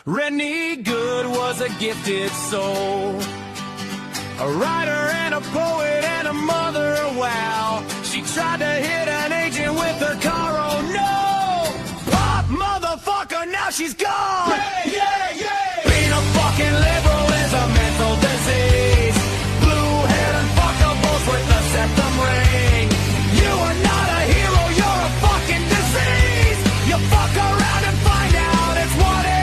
Rennie Good was a gifted soul, a writer and a poet and a mother, wow. She tried to hit an agent with her car, oh no! Pop, motherfucker, now she's gone! Yeah, yeah, yeah! Being a fucking liberal is a mental disease. Blue-haired and fuckables with the septum ring. You are not a hero, you're a fucking disease! You fuck around and find out it's what it is!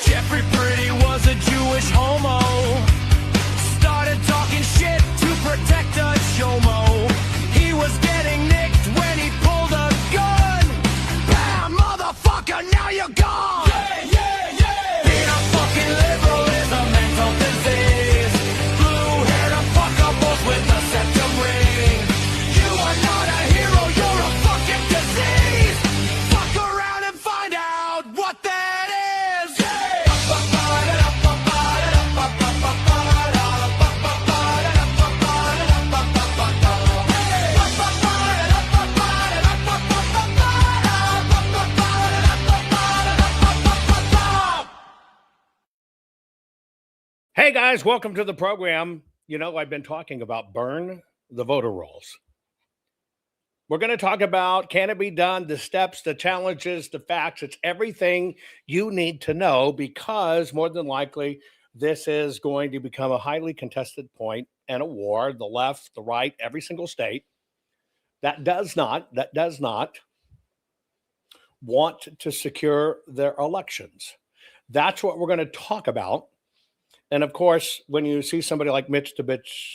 Jeffrey Pretty was a Jewish homo. Started talking shit to protect a chomo. He was getting nicked when he pulled a gun. Bam, motherfucker, now you're gone! Yeah, yeah, yeah! Being a fucking liberal is a mental disease. Blue-haired and fuckables with a septum ring. You are not a hero, you're a fucking disease. Fuck around and find out what that is. Hey guys, welcome to the program. You know, I've been talking about burn the voter rolls. We're going to talk about can it be done, the steps, the challenges, the facts. It's everything you need to know because more than likely this is going to become a highly contested point and a war. The left, the right, every single state that does not want to secure their elections. That's what we're going to talk about. And of course, when you see somebody like Mitch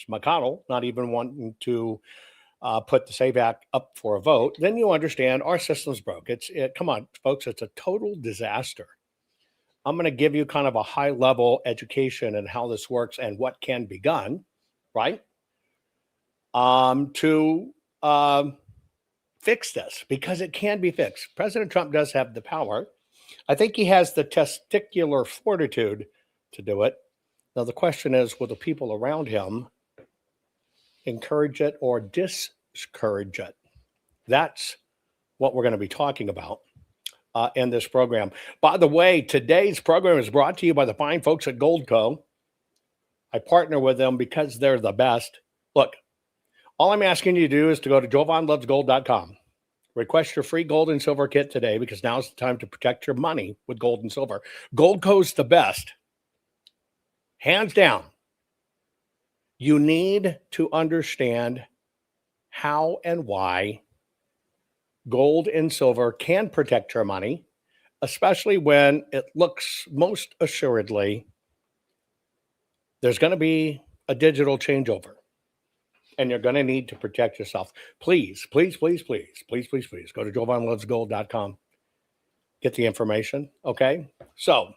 McConnell not even wanting to put the SAVE Act up for a vote, then you understand our system's broke. Come on, folks, it's a total disaster. I'm going to give you kind of a high-level education and how this works and what can be done, right? To fix this, because it can be fixed. President Trump does have the power. I think he has the testicular fortitude to do it. Now, the question is, will the people around him encourage it or discourage it? That's what we're going to be talking about in this program. By the way, today's program is brought to you by the fine folks at Goldco. I partner with them because they're the best. Look, all I'm asking you to do is to go to jovanlovesgold.com. Request your free gold and silver kit today because now's the time to protect your money with gold and silver. Goldco's the best. Hands down. You need to understand how and why gold and silver can protect your money, especially when it looks most assuredly there's going to be a digital changeover and you're going to need to protect yourself. Please, please, please, please, please, please, please go to jovanlovesgold.com. Get the information. Okay. So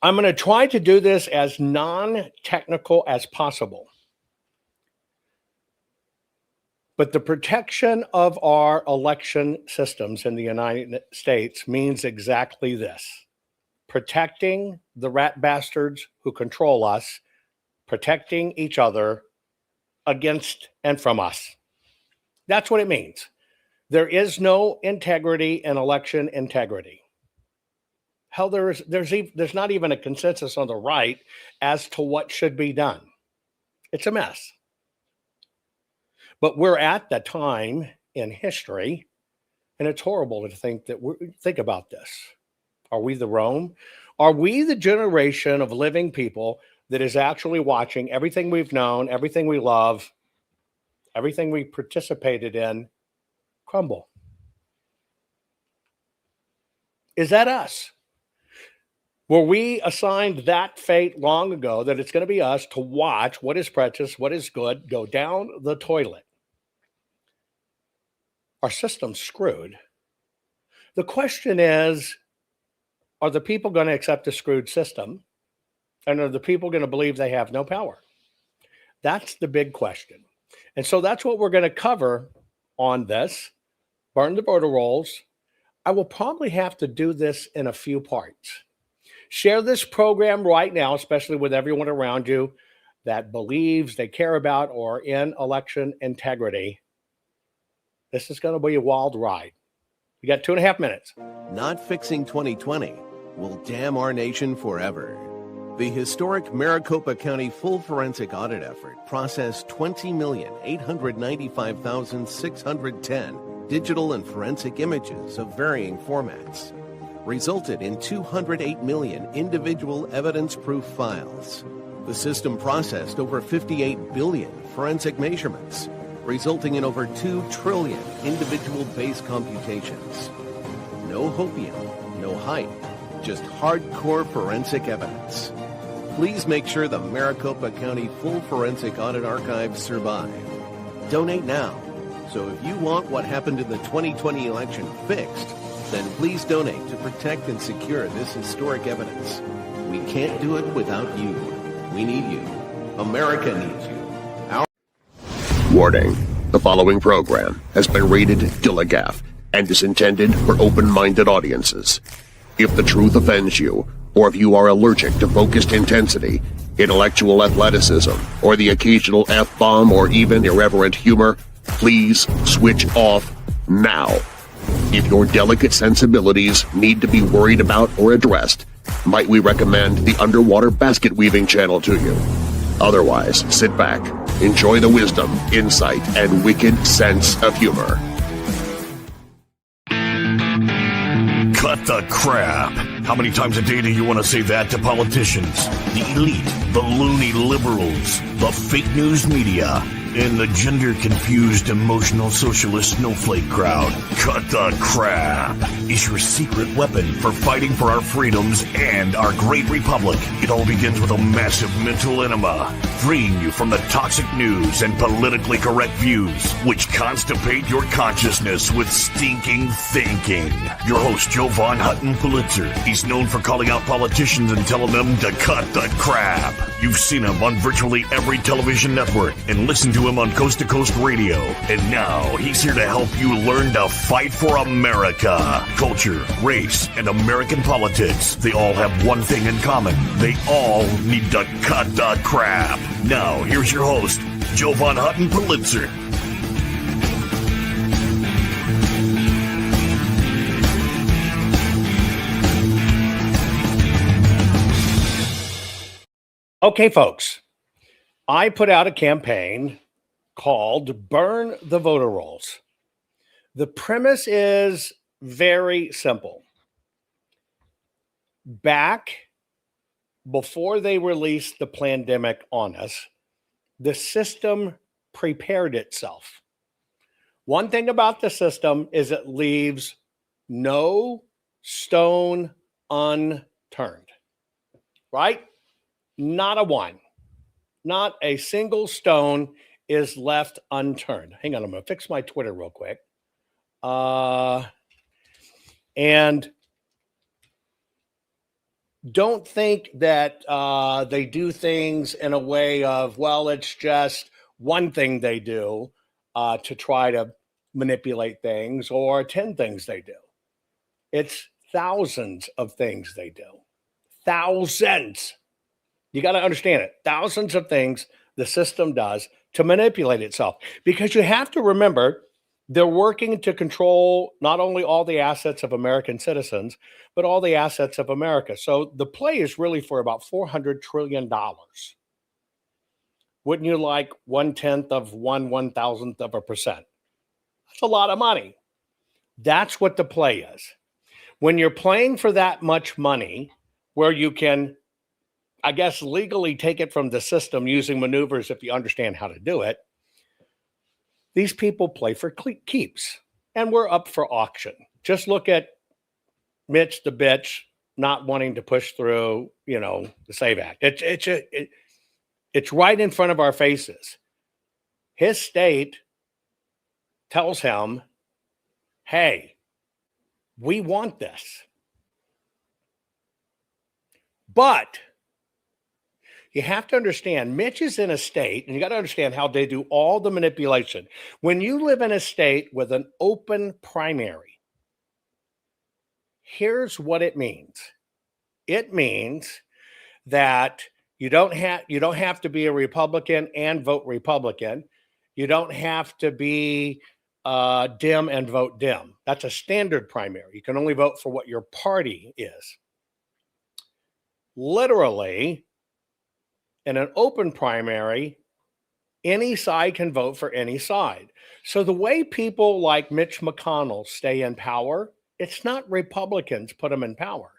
I'm going to try to do this as non-technical as possible. But the protection of our election systems in the United States means exactly this. Protecting the rat bastards who control us, protecting each other against and from us. That's what it means. There is no integrity in election integrity. Hell, there's not even a consensus on the right as to what should be done. It's a mess. But we're at the time in history, and it's horrible to think about this. Are we the Rome? Are we the generation of living people that is actually watching everything we've known, everything we love, everything we participated in crumble? Is that us? Were we assigned that fate long ago that it's going to be us to watch what is precious, what is good, go down the toilet? Our system's screwed. The question is, are the people going to accept a screwed system? And are the people going to believe they have no power? That's the big question. And so that's what we're going to cover on this. Burn the voter rolls. I will probably have to do this in a few parts. Share this program right now, especially with everyone around you. that believes they care about or in election integrity, this is going to be a wild ride. We got 2.5 minutes. Not fixing 2020 will damn our nation forever. The historic Maricopa County full forensic audit effort processed 20,895,610 digital and forensic images of varying formats, resulted in 208 million individual evidence-proof files. The system processed over 58 billion forensic measurements, resulting in over 2 trillion individual base computations. No hopium, no hype, just hardcore forensic evidence. Please make sure the Maricopa County Full Forensic Audit Archives survive. Donate now. So if you want what happened in the 2020 election fixed, then please donate to protect and secure this historic evidence. We can't do it without you. We need you. America needs you. Warning. The following program has been rated Gilligaff and is intended for open-minded audiences. If the truth offends you, or if you are allergic to focused intensity, intellectual athleticism, or the occasional F-bomb or even irreverent humor, please switch off now. If your delicate sensibilities need to be worried about or addressed, might we recommend the Underwater Basket Weaving channel to you? Otherwise, sit back, enjoy the wisdom, insight, and wicked sense of humor. Cut the crap. How many times a day do you want to say that to politicians, the elite, the loony liberals, the fake news media, and the gender-confused, emotional socialist snowflake crowd? Cut the crap is your secret weapon for fighting for our freedoms and our great republic. It all begins with a massive mental enema, freeing you from the toxic news and politically correct views, which constipate your consciousness with stinking thinking. Your host, Jovan Hutton Pulitzer. He's known for calling out politicians and telling them to cut the crap. You've seen him on virtually every television network and listened to him on Coast to Coast Radio. And now he's here to help you learn to fight for America. Culture, race, and American politics. They all have one thing in common. They all need to cut the crap. Now, here's your host, Jovan Hutton Pulitzer. Okay, folks, I put out a campaign called Burn the Voter Rolls. The premise is very simple. Back before they released the pandemic on us, the system prepared itself. One thing about the system is it leaves no stone unturned, right? Not a one. Not a single stone is left unturned. Hang on, I'm going to fix my Twitter real quick. And don't think that they do things in a way of, well, it's just one thing they do to try to manipulate things, or 10 things they do. It's thousands of things they do. Thousands. You got to understand it. Thousands of things the system does to manipulate itself. Because you have to remember, they're working to control not only all the assets of American citizens, but all the assets of America. So the play is really for about $400 trillion. Wouldn't you like 1/10 of 1/1000th of a percent? That's a lot of money. That's what the play is. When you're playing for that much money, where you can, I guess, legally take it from the system using maneuvers if you understand how to do it, these people play for keeps, and we're up for auction. Just look at Mitch the bitch not wanting to push through, the SAVE Act. It's right in front of our faces. His state tells him, hey, we want this. But you have to understand, Mitch is in a state, and you got to understand how they do all the manipulation. When you live in a state with an open primary, here's what it means. It means that You don't have to be a Republican and vote Republican. You don't have to be Dem and vote Dem. That's a standard primary. You can only vote for what your party is. Literally, in an open primary, any side can vote for any side. So the way people like Mitch McConnell stay in power, it's not Republicans put him in power.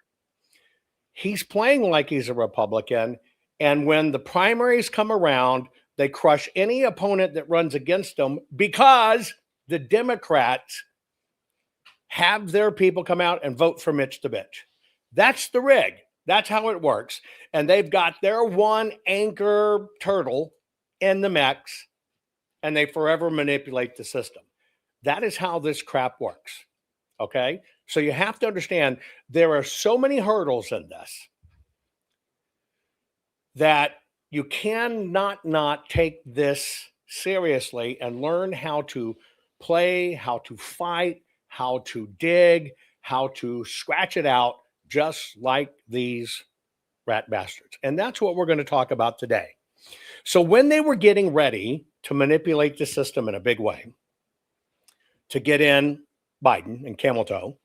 He's playing like he's a Republican. And when the primaries come around, they crush any opponent that runs against them because the Democrats have their people come out and vote for Mitch the bitch. That's the rig. That's how it works. And they've got their one anchor turtle in the mix, and they forever manipulate the system. That is how this crap works. Okay? So you have to understand there are so many hurdles in this that you cannot not take this seriously and learn how to play, how to fight, how to dig, how to scratch it out, just like these rat bastards. And that's what we're going to talk about today. So when they were getting ready to manipulate the system in a big way to get in Biden and camel toe,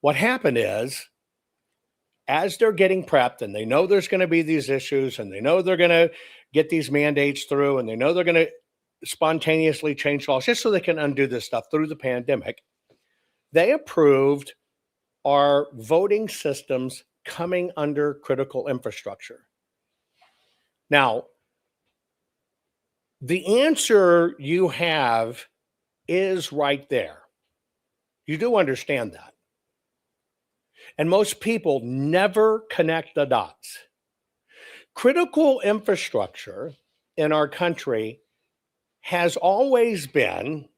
what happened is, as they're getting prepped and they know there's going to be these issues and they know they're going to get these mandates through and they know they're going to spontaneously change laws just so they can undo this stuff through the pandemic, they approved our voting systems coming under critical infrastructure. Now, the answer you have is right there. You do understand that. And most people never connect the dots. Critical infrastructure in our country has always been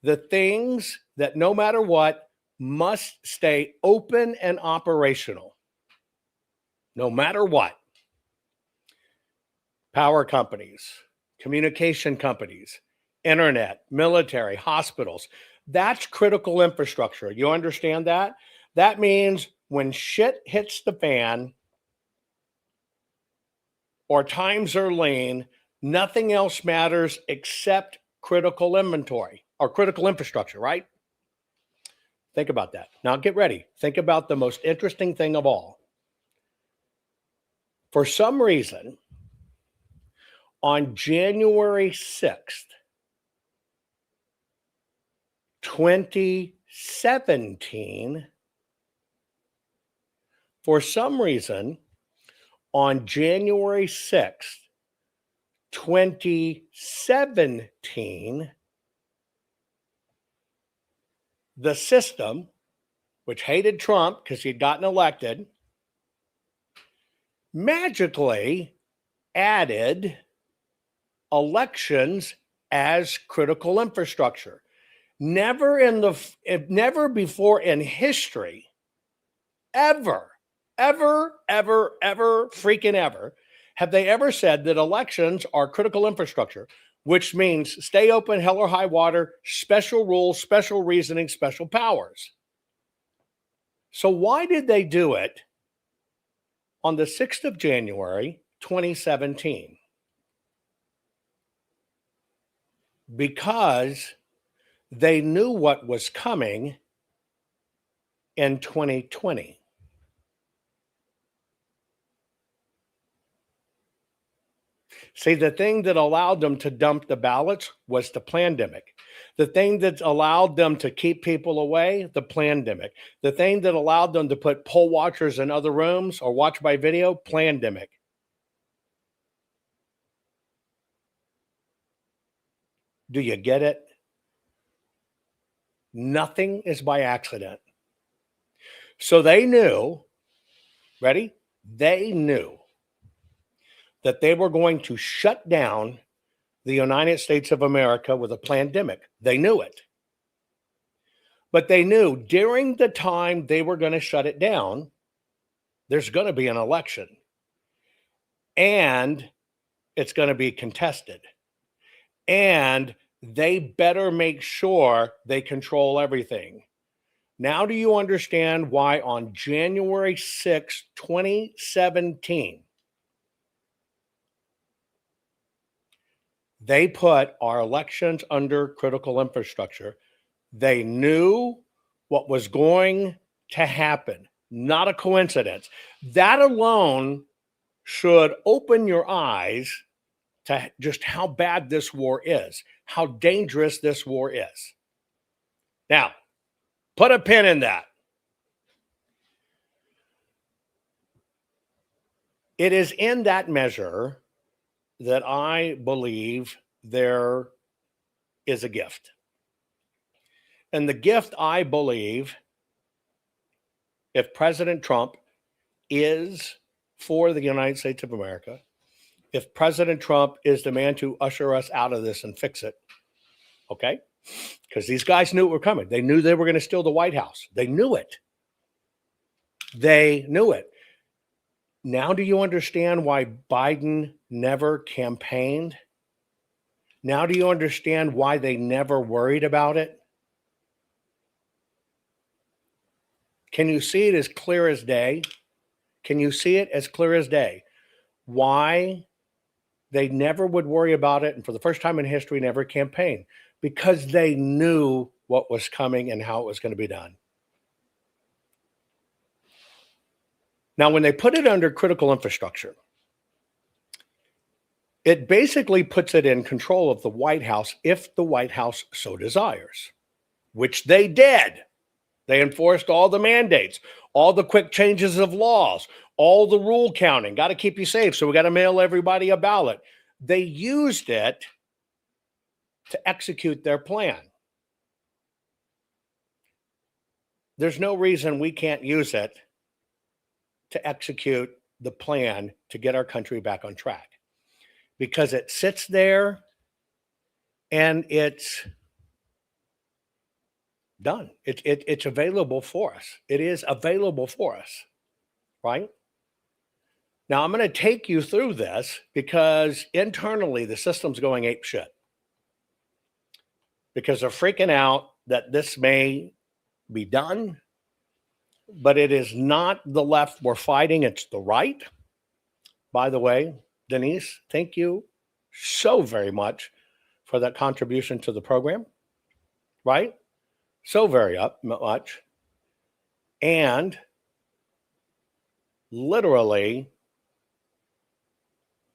the things that no matter what must stay open and operational. No matter what. Power companies, communication companies, internet, military, hospitals. That's critical infrastructure. You understand that? That means when shit hits the fan or times are lean, nothing else matters except critical inventory or critical infrastructure, right? Think about that. Now get ready. Think about the most interesting thing of all. For some reason, on January 6th, 2017, for some reason, on January 6th, 2017, the system, which hated Trump because he'd gotten elected, magically added elections as critical infrastructure. Never before in history, ever, freaking ever, have they ever said that elections are critical infrastructure, which means stay open, hell or high water, special rules, special reasoning, special powers. So why did they do it on the 6th of January, 2017? Because they knew what was coming in 2020. See, the thing that allowed them to dump the ballots was the pandemic. The thing that allowed them to keep people away, the pandemic. The thing that allowed them to put poll watchers in other rooms or watch by video, pandemic. Do you get it? Nothing is by accident. So they knew, ready? They knew that they were going to shut down the United States of America with a pandemic. They knew it. But they knew during the time they were going to shut it down, there's going to be an election. And it's going to be contested. And they better make sure they control everything. Now do you understand why on January 6, 2017, they put our elections under critical infrastructure? They knew what was going to happen. Not a coincidence. That alone should open your eyes to just how bad this war is, how dangerous this war is. Now, put a pin in that. It is in that measure that I believe there is a gift. And the gift, I believe, if President Trump is for the United States of America, if President Trump is the man to usher us out of this and fix it, okay? Because these guys knew it were coming. They knew they were going to steal the White House. They knew it. They knew it. Now do you understand why Biden never campaigned? Now do you understand why they never worried about it? Can you see it as clear as day? Can you see it as clear as day? Why they never would worry about it, and for the first time in history, never campaigned? Because they knew what was coming and how it was going to be done. Now, when they put it under critical infrastructure, it basically puts it in control of the White House if the White House so desires, which they did. They enforced all the mandates, all the quick changes of laws, all the rule counting. Got to keep you safe, so we got to mail everybody a ballot. They used it to execute their plan. There's no reason we can't use it to execute the plan to get our country back on track, because it sits there and it's done. It's available for us. It is available for us, right? Now, I'm going to take you through this because internally the system's going ape shit, because they're freaking out that this may be done, but it is not the left we're fighting, it's the right. By the way, Denise, thank you so very much for that contribution to the program, right? So very much. And literally,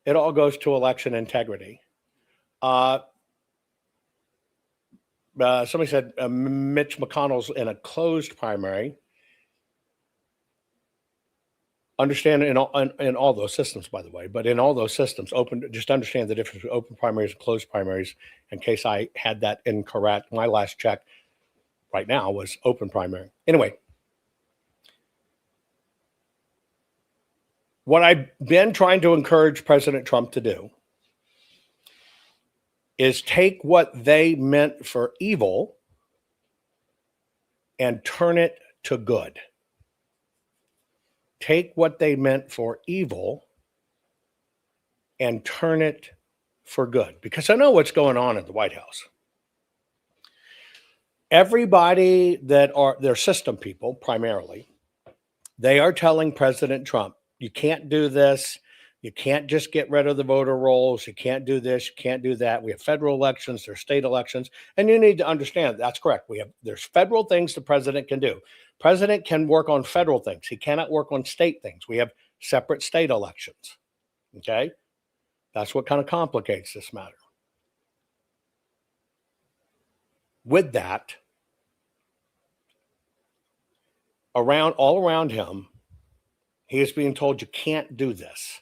it all goes to election integrity. Somebody said Mitch McConnell's in a closed primary. Understand in all those systems, by the way, but in all those systems, just understand the difference between open primaries and closed primaries. In case I had that incorrect, my last check right now was open primary. Anyway, what I've been trying to encourage President Trump to do is take what they meant for evil and turn it to good. Take what they meant for evil and turn it for good. Because I know what's going on at the White House. Everybody that are their system people, primarily, they are telling President Trump, you can't do this. You can't just get rid of the voter rolls. You can't do this. You can't do that. We have federal elections. There's state elections. And you need to understand that's correct. There's federal things the president can do. President can work on federal things. He cannot work on state things. We have separate state elections. Okay? That's what kind of complicates this matter. With that, all around him, he is being told you can't do this.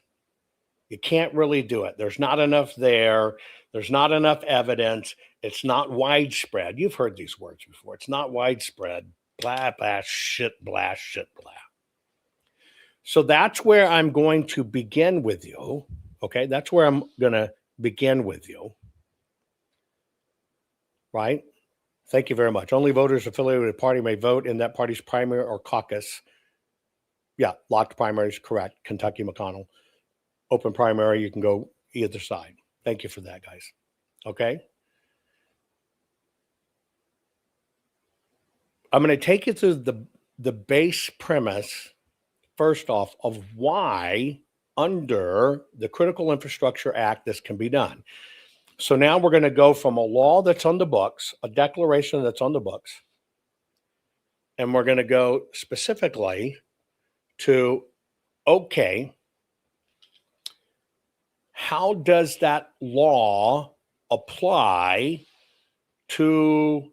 You can't really do it. There's not enough there. There's not enough evidence. It's not widespread. You've heard these words before. It's not widespread. Blah, blah, shit, blah, shit, blah. So that's where I'm going to begin with you. Okay, that's where I'm going to begin with you. Right? Thank you very much. Only voters affiliated with a party may vote in that party's primary or caucus. Yeah, locked primaries, correct. Kentucky McConnell. Open primary, you can go either side. Thank you for that, guys. Okay? I'm going to take you through the base premise, first off, of why under the Critical Infrastructure Act this can be done. So now we're going to go from a law that's on the books, a declaration that's on the books, and we're going to go specifically to, okay, how does that law apply to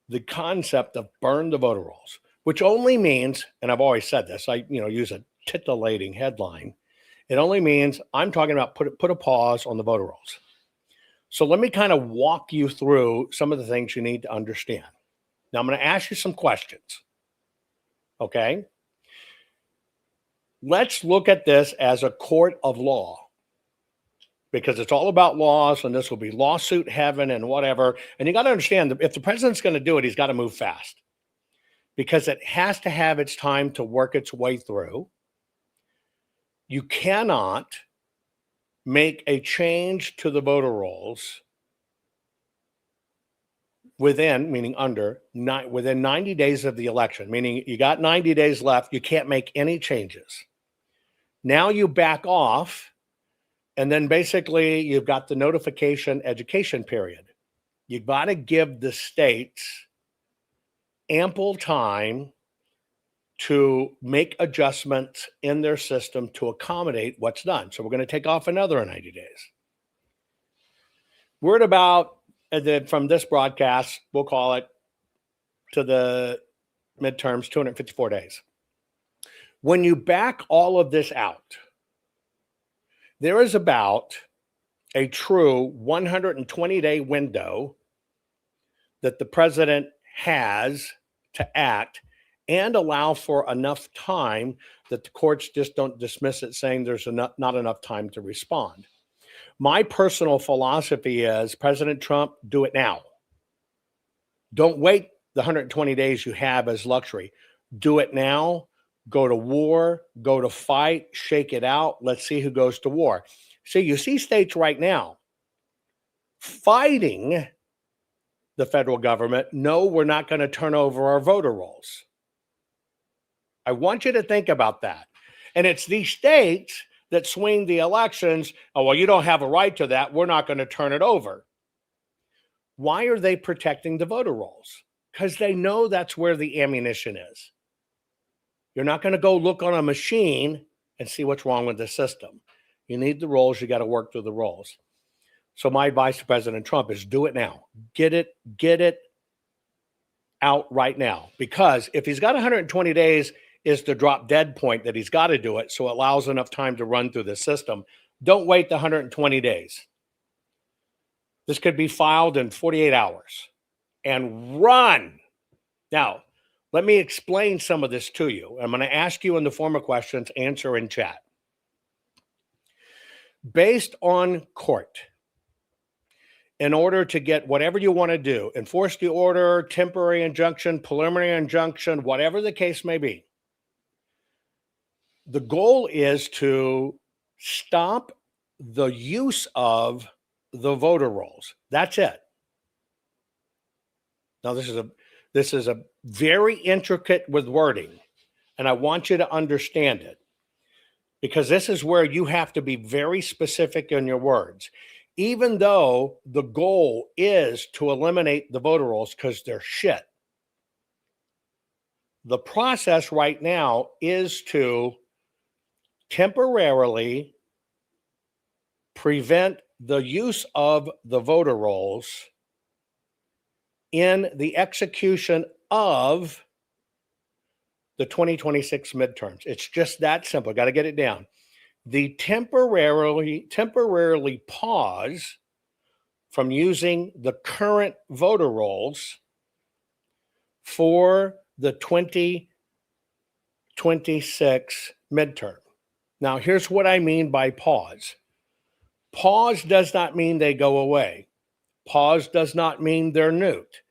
the concept of burn the voter rolls, which only means, and I've always said this, I use a titillating headline. It only means I'm talking about put a pause on the voter rolls. So let me kind of walk you through some of the things you need to understand. Now I'm going to ask you some questions. Okay? Let's look at this as a court of law, because it's all about laws, and this will be lawsuit heaven and whatever. And you got to understand that if the president's going to do it, he's got to move fast, because it has to have its time to work its way through. You cannot make a change to the voter rolls within 90 days of the election, meaning you got 90 days left. You can't make any changes. Now you back off, and then basically you've got the notification education period. You've got to give the states ample time to make adjustments in their system to accommodate what's done. So we're going to take off another 90 days. We're at about, from this broadcast, we'll call it to the midterms, 254 days. When you back all of this out, there is about a true 120-day window that the president has to act and allow for enough time that the courts just don't dismiss it saying there's not enough time to respond. My personal philosophy is, President Trump, do it now. Don't wait the 120 days you have as luxury. Do it now. Go to war, go to fight, shake it out. Let's see who goes to war. See, you see states right now fighting the federal government. No, we're not going to turn over our voter rolls. I want you to think about that. And it's these states that swing the elections. Oh, well, you don't have a right to that. We're not going to turn it over. Why are they protecting the voter rolls? Because they know that's where the ammunition is. You're not going to go look on a machine and see what's wrong with the system. You need the rolls. You got to work through the rolls. So my advice to President Trump is do it now. Get it out right now. Because if he's got 120 days is the drop dead point that he's got to do it, so it allows enough time to run through the system. Don't wait the 120 days. This could be filed in 48 hours and run. Now, let me explain some of this to you. I'm going to ask you in the form of questions, answer in chat. Based on court, in order to get whatever you want to do, enforce the order, temporary injunction, preliminary injunction, whatever the case may be, the goal is to stop the use of the voter rolls. That's it. Now, this is a very intricate with wording, and I want you to understand it, because this is where you have to be very specific in your words. Even though the goal is to eliminate the voter rolls because they're shit, the process right now is to temporarily prevent the use of the voter rolls in the execution of the 2026 midterms. It's just that simple. Got to get it down. The temporarily pause from using the current voter rolls for the 2026 midterm. Now, here's what I mean by pause. Pause does not mean they go away. Pause does not mean they're nuked.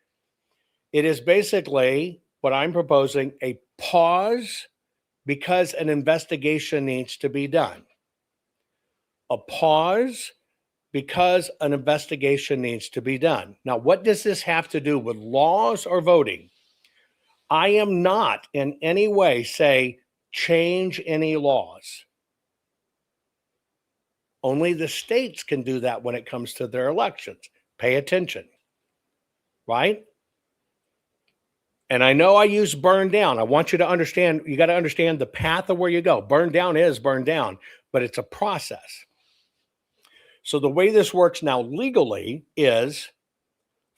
It is basically what I'm proposing, a pause because an investigation needs to be done. A pause because an investigation needs to be done. Now, what does this have to do with laws or voting? I am not in any way say change any laws. Only the states can do that when it comes to their elections. Pay attention, right? And I know I use burn down. I want you to understand, you got to understand the path of where you go. Burn down is burn down, but it's a process. So the way this works now legally is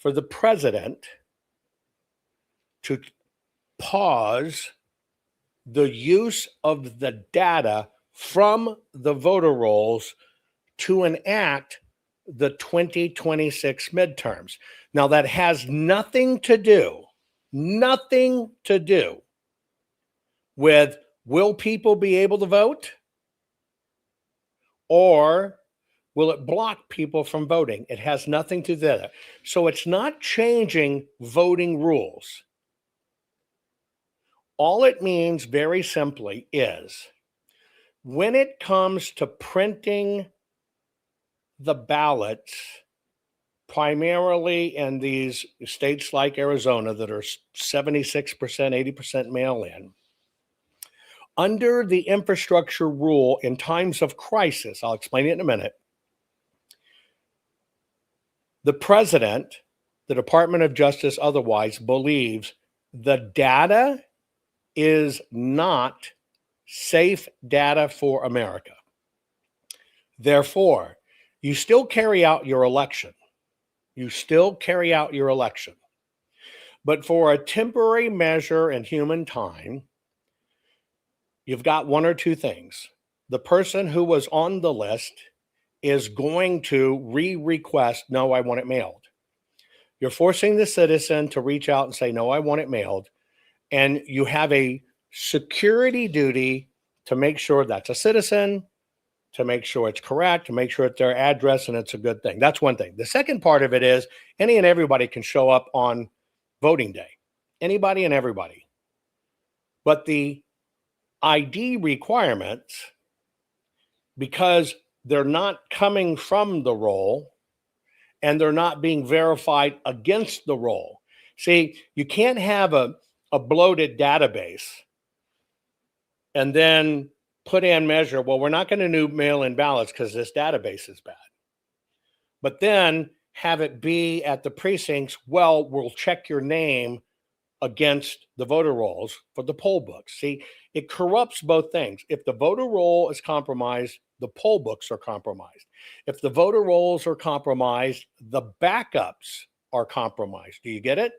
for the president to pause the use of the data from the voter rolls to enact the 2026 midterms. Now, that has nothing to do with will people be able to vote, or will it block people from voting? It has nothing to do with that. So it's not changing voting rules. All it means very simply is when it comes to printing the ballots, primarily in these states like Arizona that are 76%, 80% mail-in, under the infrastructure rule in times of crisis, I'll explain it in a minute, the president, the Department of Justice otherwise, believes the data is not safe data for America. Therefore, you still carry out your election. But for a temporary measure in human time, you've got one or two things. The person who was on the list is going to request, no, I want it mailed. You're forcing the citizen to reach out and say, no, I want it mailed. And you have a security duty to make sure that's a citizen, to make sure it's correct, to make sure it's their address and it's a good thing. That's one thing. The second part of it is any and everybody can show up on voting day. Anybody and everybody. But the ID requirements, because they're not coming from the roll and they're not being verified against the roll. See, you can't have a bloated database and then put in measure, well, we're not going to do mail-in ballots because this database is bad. But then have it be at the precincts, well, we'll check your name against the voter rolls for the poll books. See, it corrupts both things. If the voter roll is compromised, the poll books are compromised. If the voter rolls are compromised, the backups are compromised. Do you get it?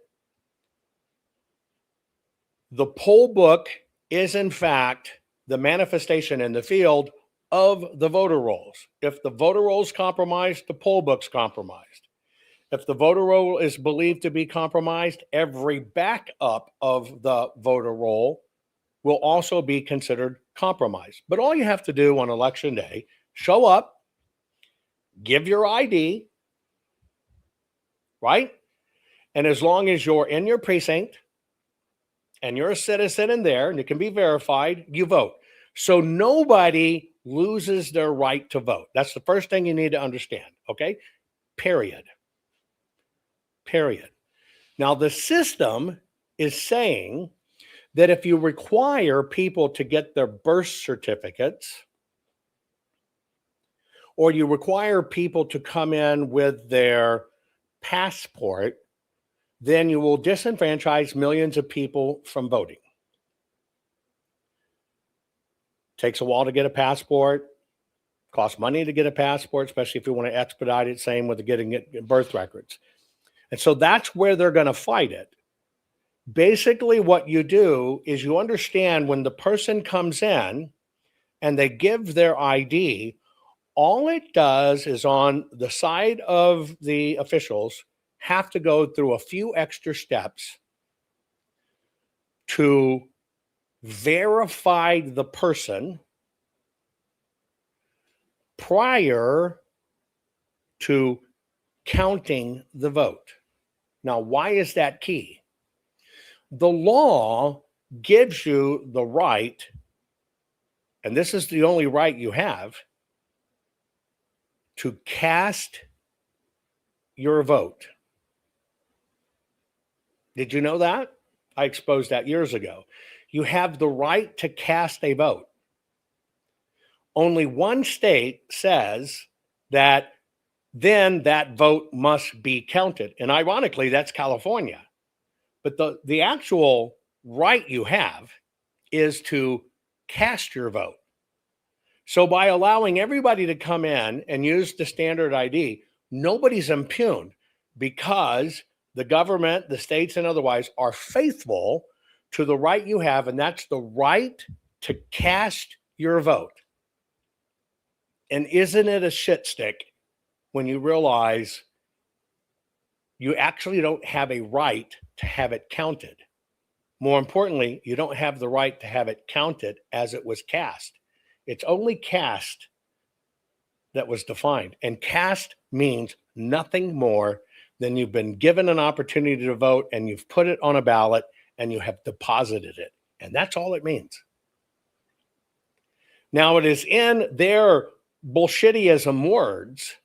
The poll book is, in fact, the manifestation in the field of the voter rolls. If the voter roll is compromised, the poll book's compromised. If the voter roll is believed to be compromised, every backup of the voter roll will also be considered compromised. But all you have to do on election day, show up, give your ID, right? And as long as you're in your precinct and you're a citizen in there and it can be verified, you vote. So nobody loses their right to vote. That's the first thing you need to understand, okay? Period. Now, the system is saying that if you require people to get their birth certificates, or you require people to come in with their passport, then you will disenfranchise millions of people from voting. Takes a while to get a passport, costs money to get a passport, especially if you want to expedite it, same with getting birth records. And so that's where they're going to fight it. Basically, what you do is you understand when the person comes in and they give their ID, all it does is on the side of the officials have to go through a few extra steps to verify the person prior to counting the vote. Now, why is that key? The law gives you the right, and this is the only right you have, to cast your vote. Did you know that? I exposed that years ago. You have the right to cast a vote. Only one state says that then that vote must be counted. And ironically, that's California. But the actual right you have is to cast your vote. So by allowing everybody to come in and use the standard ID, nobody's impugned because the government, the states and otherwise are faithful to the right you have, and that's the right to cast your vote. And isn't it a shit stick when you realize you actually don't have a right to have it counted? More importantly, you don't have the right to have it counted as it was cast. It's only cast that was defined. And cast means nothing more than you've been given an opportunity to vote and you've put it on a ballot and you have deposited it. And that's all it means. Now, it is in their bullshittyism words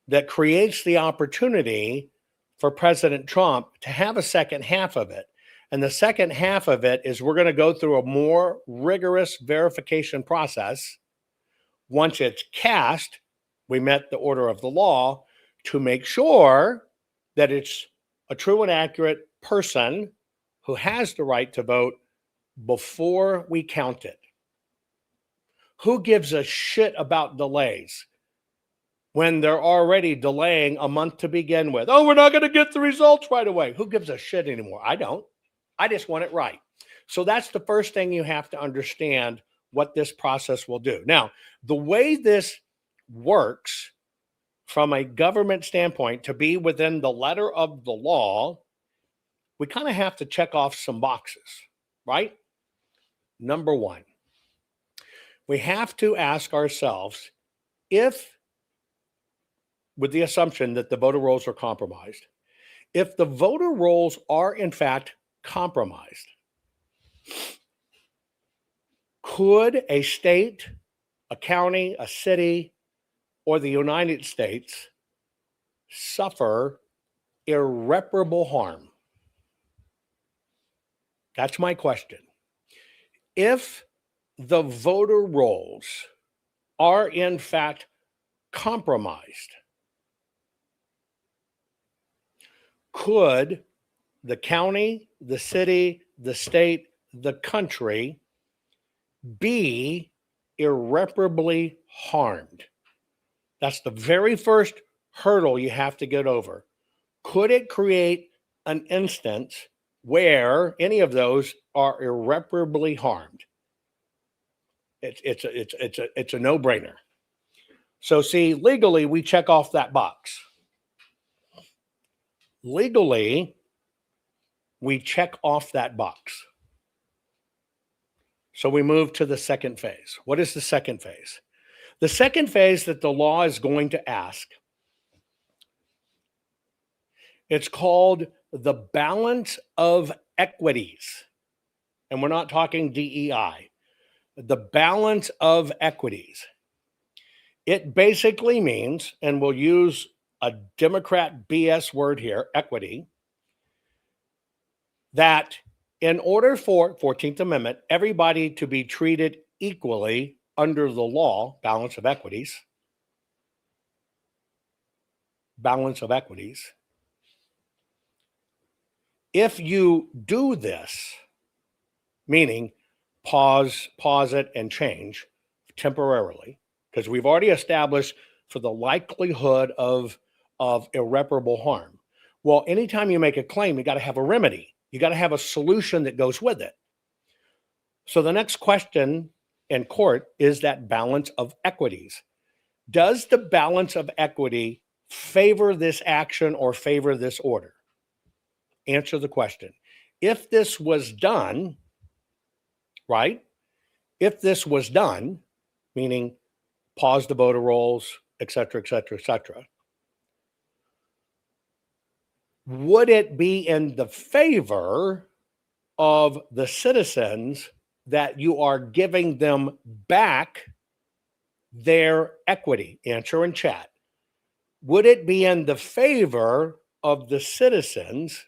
that creates the opportunity for President Trump to have a second half of it. And the second half of it is we're going to go through a more rigorous verification process. Once it's cast, we met the order of the law to make sure that it's a true and accurate person who has the right to vote before we count it. Who gives a shit about delays when they're already delaying a month to begin with? Oh, we're not going to get the results right away. Who gives a shit anymore? I don't. I just want it right. So that's the first thing you have to understand what this process will do. Now, the way this works from a government standpoint to be within the letter of the law, we kind of have to check off some boxes, right? Number one, we have to ask ourselves if, with the assumption that the voter rolls are compromised, if the voter rolls are in fact compromised, could a state, a county, a city, or the United States suffer irreparable harm? That's my question. If the voter rolls are in fact compromised, could the county, the city, the state, the country be irreparably harmed? That's the very first hurdle you have to get over. Could it create an instance where any of those are irreparably harmed? It's a no-brainer. So see, legally, we check off that box. Legally, we check off that box. So we move to the second phase. What is the second phase? The second phase that the law is going to ask, it's called the balance of equities. And we're not talking DEI. The balance of equities. It basically means, and we'll use a Democrat BS word here, equity, that in order for 14th Amendment, everybody to be treated equally under the law, balance of equities, if you do this, meaning pause it and change temporarily, because we've already established for the likelihood of irreparable harm. Well, anytime you make a claim, you got to have a remedy. You got to have a solution that goes with it. So the next question in court is that balance of equities. Does the balance of equity favor this action or favor this order? Answer the question. If this was done, right? If this was done, meaning pause the voter rolls, et cetera, et cetera, et cetera, would it be in the favor of the citizens that you are giving them back their equity? Answer in chat. Would it be in the favor of the citizens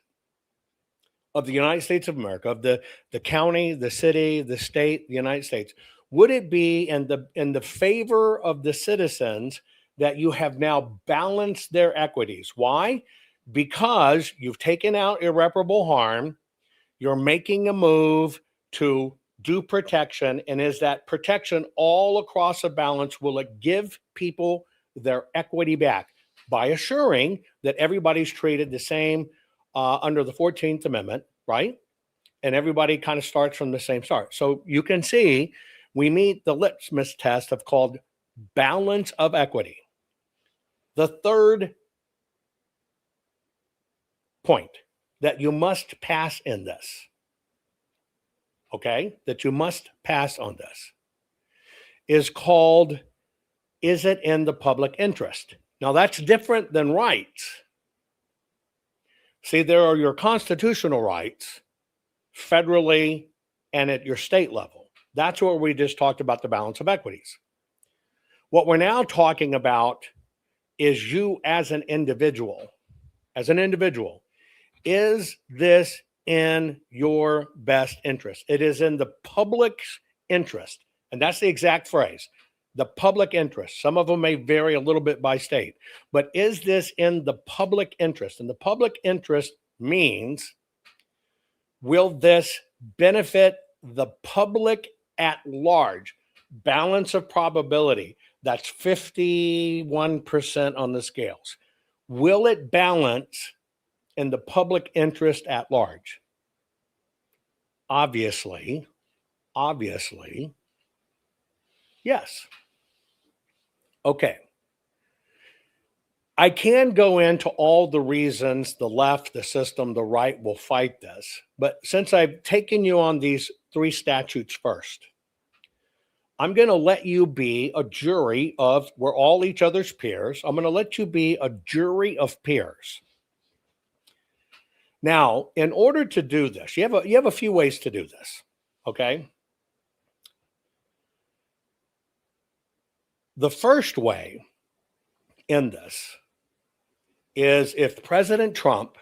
of the United States of America, of the county, the city, the state, the United States, would it be in the favor of the citizens that you have now balanced their equities? Why? Because you've taken out irreparable harm, you're making a move to do protection, and is that protection all across a balance? Will it give people their equity back by assuring that everybody's treated the same under the 14th Amendment, right? And everybody kind of starts from the same start. So you can see we meet the litmus test of called balance of equity. The third point that you must pass in this, okay, that you must pass on this is called, is it in the public interest? Now that's different than rights. See, there are your constitutional rights federally and at your state level. That's where we just talked about the balance of equities. What we're now talking about is you as an individual. As an individual, is this in your best interest? It is in the public's interest. And that's the exact phrase, the public interest. Some of them may vary a little bit by state, but is this in the public interest? And the public interest means, will this benefit the public at large? Balance of probability, that's 51% on the scales. Will it balance in the public interest at large? Obviously, yes. Okay. I can go into all the reasons the left, the system, the right will fight this, but since I've taken you on these three statutes first, I'm going to let you be a jury of, we're all each other's peers. I'm going to let you be a jury of peers. Now, in order to do this, you have a few ways to do this, okay? The first way in this is if President Trump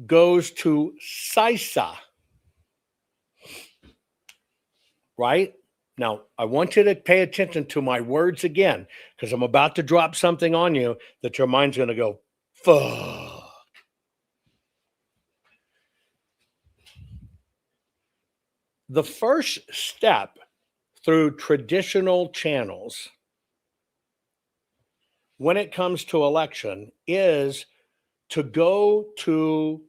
goes to CISA, right? Now, I want you to pay attention to my words again, because I'm about to drop something on you that your mind's going to go, fuck. The first step through traditional channels when it comes to election is to go to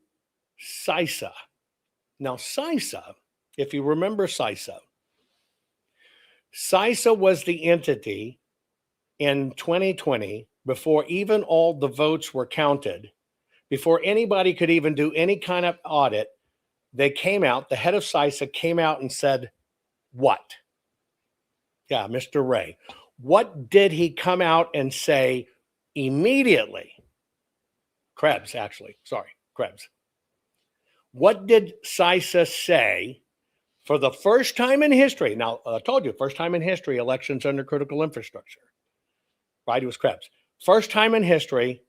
CISA. Now, CISA, if you remember CISA was the entity in 2020, before even all the votes were counted, before anybody could even do any kind of audit, they came out, the head of CISA came out and said, what? Yeah, Mr. Ray. What did he come out and say immediately? Krebs, actually. Sorry, Krebs. What did CISA say for the first time in history? Now, I told you, first time in history, elections under critical infrastructure. Right? It was Krebs. First time in history,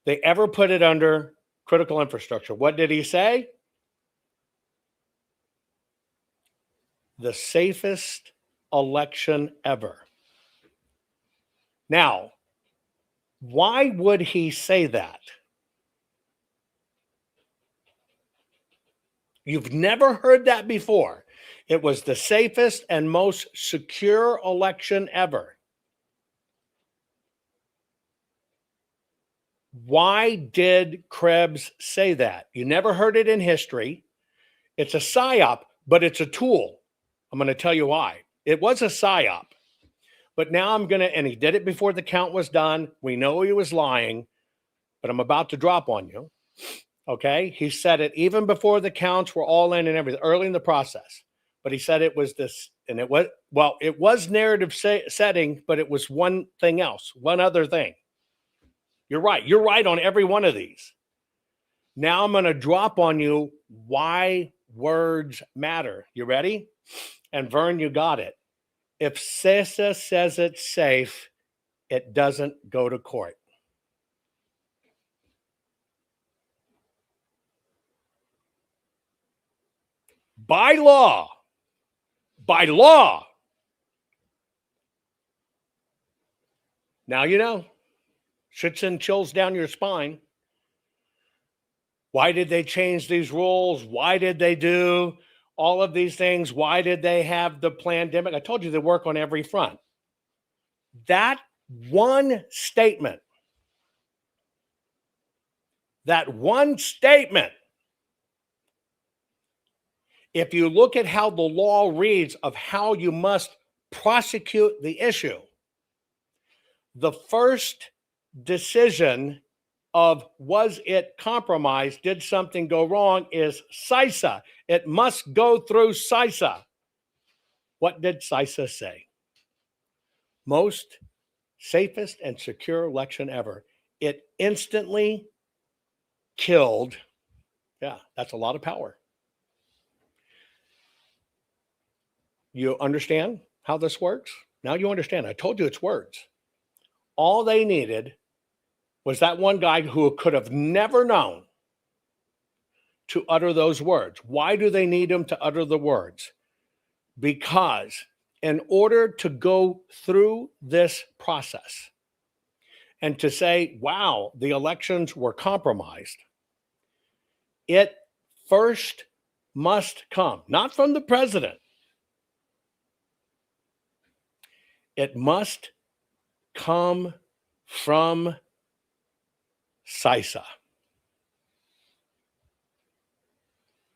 they ever put it under critical infrastructure. What did he say? The safest election ever. Now, why would he say that? You've never heard that before. It was the safest and most secure election ever. Why did Krebs say that? You never heard it in history. It's a psyop, but it's a tool. I'm going to tell you why. It was a psyop, but now and he did it before the count was done. We know he was lying, but I'm about to drop on you. Okay. He said it even before the counts were all in and everything, early in the process, but he said it was this, and it was narrative setting, but it was one thing else, one other thing. You're right. You're right on every one of these. Now I'm going to drop on you why words matter. You ready? And Vern, you got it. If CISA says it's safe, it doesn't go to court. by law. By law. Now you know. Should send chills down your spine. Why did they change these rules? Why did they do all of these things? Why did they have the pandemic? I told you they work on every front. That one statement, if you look at how the law reads of how you must prosecute the issue, the first decision of was it compromised, did something go wrong, is CISA. It must go through CISA. What did CISA say? Most safest and secure election ever. It instantly killed. Yeah, that's a lot of power. You understand how this works? Now you understand. I told you it's words. All they needed was that one guy who could have never known to utter those words. Why do they need him to utter the words? Because in order to go through this process and to say, wow, the elections were compromised, it first must come, not from the president. It must come from CISA.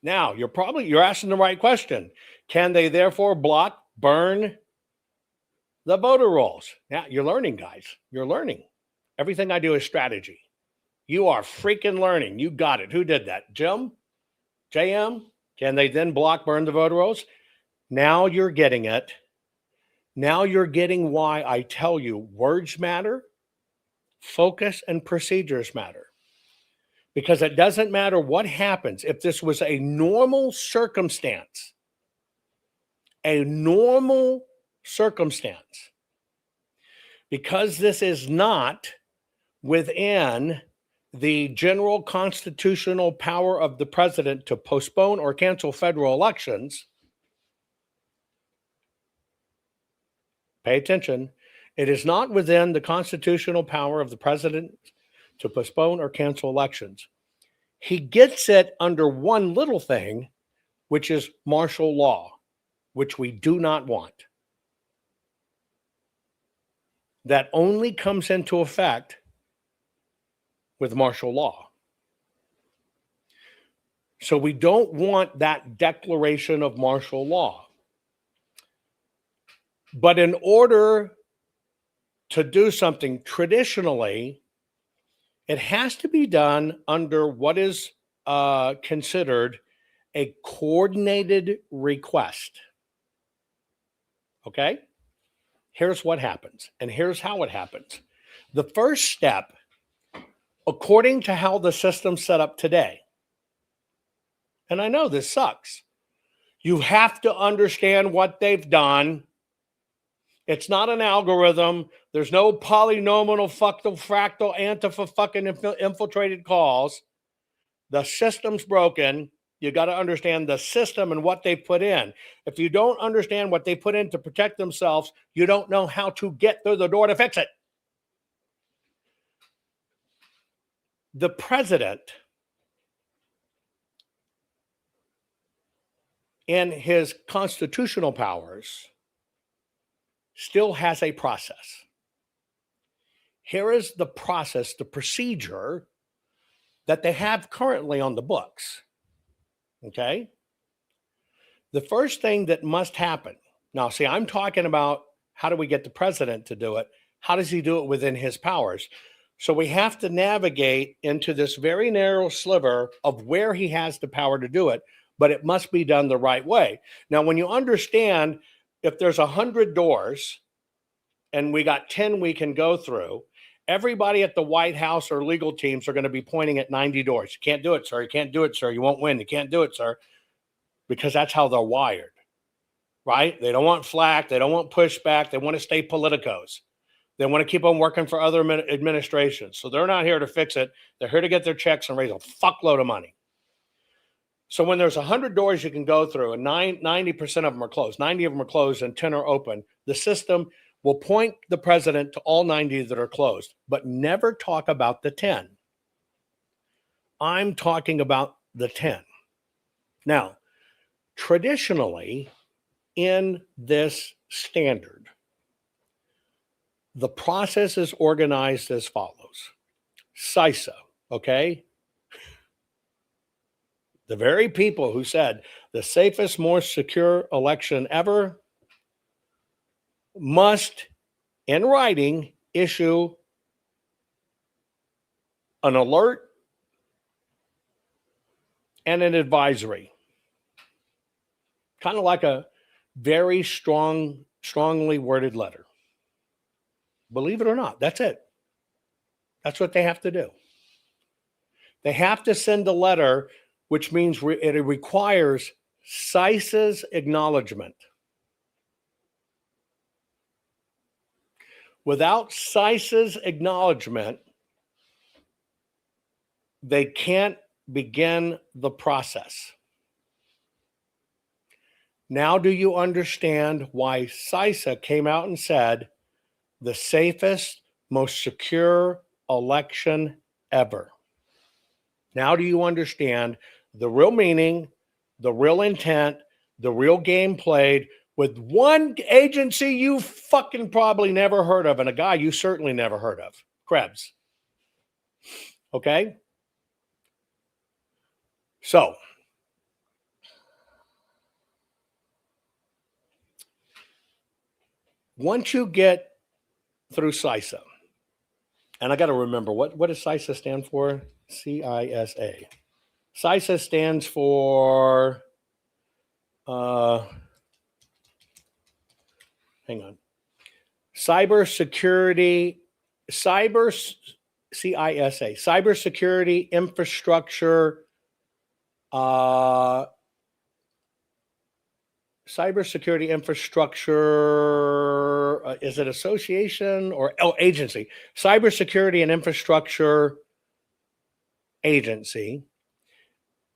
Now, you're asking the right question. Can they therefore block, burn the voter rolls? Now, you're learning, guys. You're learning. Everything I do is strategy. You are freaking learning. You got it. Who did that? Jim? JM? Can they then block, burn the voter rolls? Now you're getting it. Now you're getting why I tell you words matter, focus and procedures matter. Because it doesn't matter what happens. If this was a normal circumstance, because this is not within the general constitutional power of the president to postpone or cancel federal elections, pay attention, it is not within the constitutional power of the president to postpone or cancel elections. He gets it under one little thing, which is martial law, which we do not want. That only comes into effect with martial law. So we don't want that declaration of martial law. But in order to do something traditionally, it has to be done under what is considered a coordinated request. Okay? Here's what happens, and here's how it happens. The first step, according to how the system's set up today, and I know this sucks, you have to understand what they've done. It's not an algorithm. There's no polynomial, fractal, fucking infiltrated calls. The system's broken. You got to understand the system and what they put in. If you don't understand what they put in to protect themselves, you don't know how to get through the door to fix it. The president, in his constitutional powers, still has a process. Here is the process, the procedure that they have currently on the books. Okay? The first thing that must happen. Now, see, I'm talking about how do we get the president to do it? How does he do it within his powers? So we have to navigate into this very narrow sliver of where he has the power to do it, but it must be done the right way. Now, when you understand, if there's 100 doors and we got 10 we can go through, everybody at the White House or legal teams are going to be pointing at 90 doors. You can't do it, sir. You can't do it, sir. You won't win. You can't do it, sir. Because that's how they're wired, right? They don't want flack. They don't want pushback. They want to stay politicos. They want to keep on working for other administrations. So they're not here to fix it. They're here to get their checks and raise a fuckload of money. So when there's 100 doors you can go through and 90% of them are closed, 90 of them are closed and 10 are open, the system will point the president to all 90 that are closed, but never talk about the 10. I'm talking about the 10. Now, traditionally, in this standard, the process is organized as follows. CISA, okay? The very people who said the safest, more secure election ever must, in writing, issue an alert and an advisory. Kind of like a very strongly worded letter. Believe it or not, that's it. That's what they have to do. They have to send a letter, which means it requires CISA's acknowledgement. Without CISA's acknowledgement, they can't begin the process. Now, do you understand why CISA came out and said the safest, most secure election ever? Now, do you understand the real meaning, the real intent, the real game played with one agency you fucking probably never heard of and a guy you certainly never heard of, Krebs? Okay? So, once you get through CISA, and I got to remember, what does CISA stand for? CISA. CISA stands for, hang on, CISA, Cybersecurity Infrastructure, Cybersecurity Infrastructure, is it association or agency? Cybersecurity and Infrastructure Agency,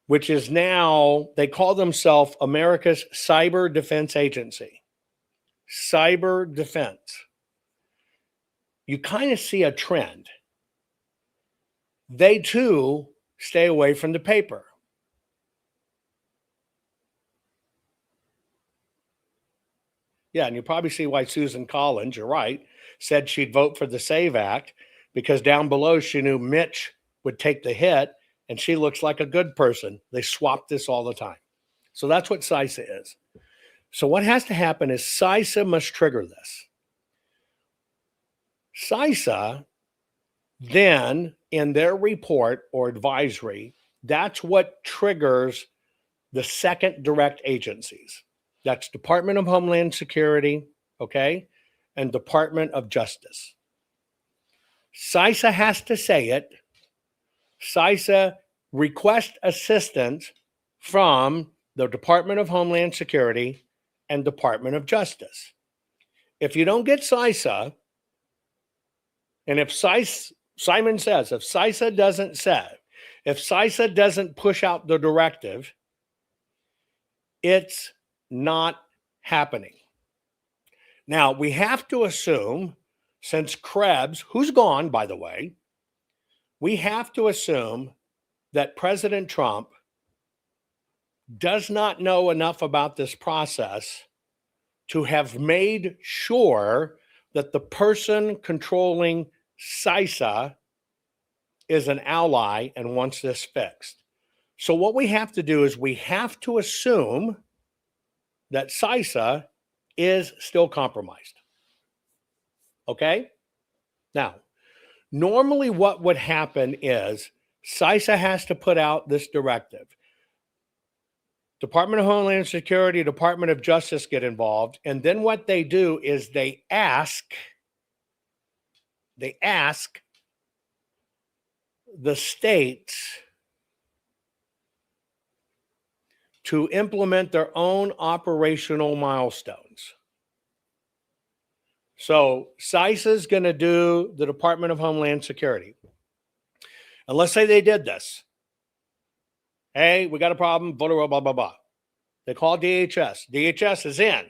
which is now, they call themselves America's Cyber Defense Agency. Cyber defense. You kind of see a trend. They too stay away from the paper. Yeah, and you probably see why Susan Collins, you're right, said she'd vote for the SAVE Act, because down below she knew Mitch would take the hit, and she looks like a good person. They swap this all the time. So that's what CISA is. So what has to happen is CISA must trigger this. CISA then, in their report or advisory, that's what triggers the second direct agencies. That's Department of Homeland Security, okay, and Department of Justice. CISA has to say it. CISA requests assistance from the Department of Homeland Security and Department of Justice. If you don't get CISA, and if Simon says, if CISA doesn't say, if CISA doesn't push out the directive, it's not happening. Now, we have to assume, since Krebs, who's gone, by the way, we have to assume that President Trump does not know enough about this process to have made sure that the person controlling CISA is an ally and wants this fixed. So what we have to do is we have to assume that CISA is still compromised. Okay? Now, normally what would happen is CISA has to put out this directive. Department of Homeland Security, Department of Justice get involved, and then what they do is they ask the states to implement their own operational milestones. So CISA is going to do the Department of Homeland Security. And let's say they did this. Hey, we got a problem, voter roll, blah, blah, blah. They call DHS. DHS is in.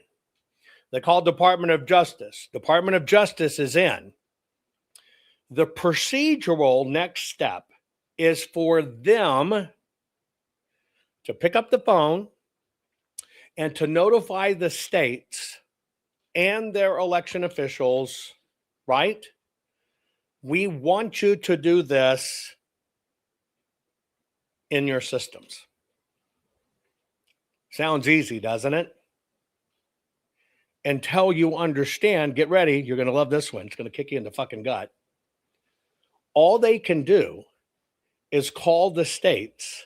They call Department of Justice. Department of Justice is in. The procedural next step is for them to pick up the phone and to notify the states and their election officials, right? We want you to do this in your systems. Sounds easy, doesn't it? Until you understand, get ready, you're going to love this one. It's going to kick you in the fucking gut. All they can do is call the states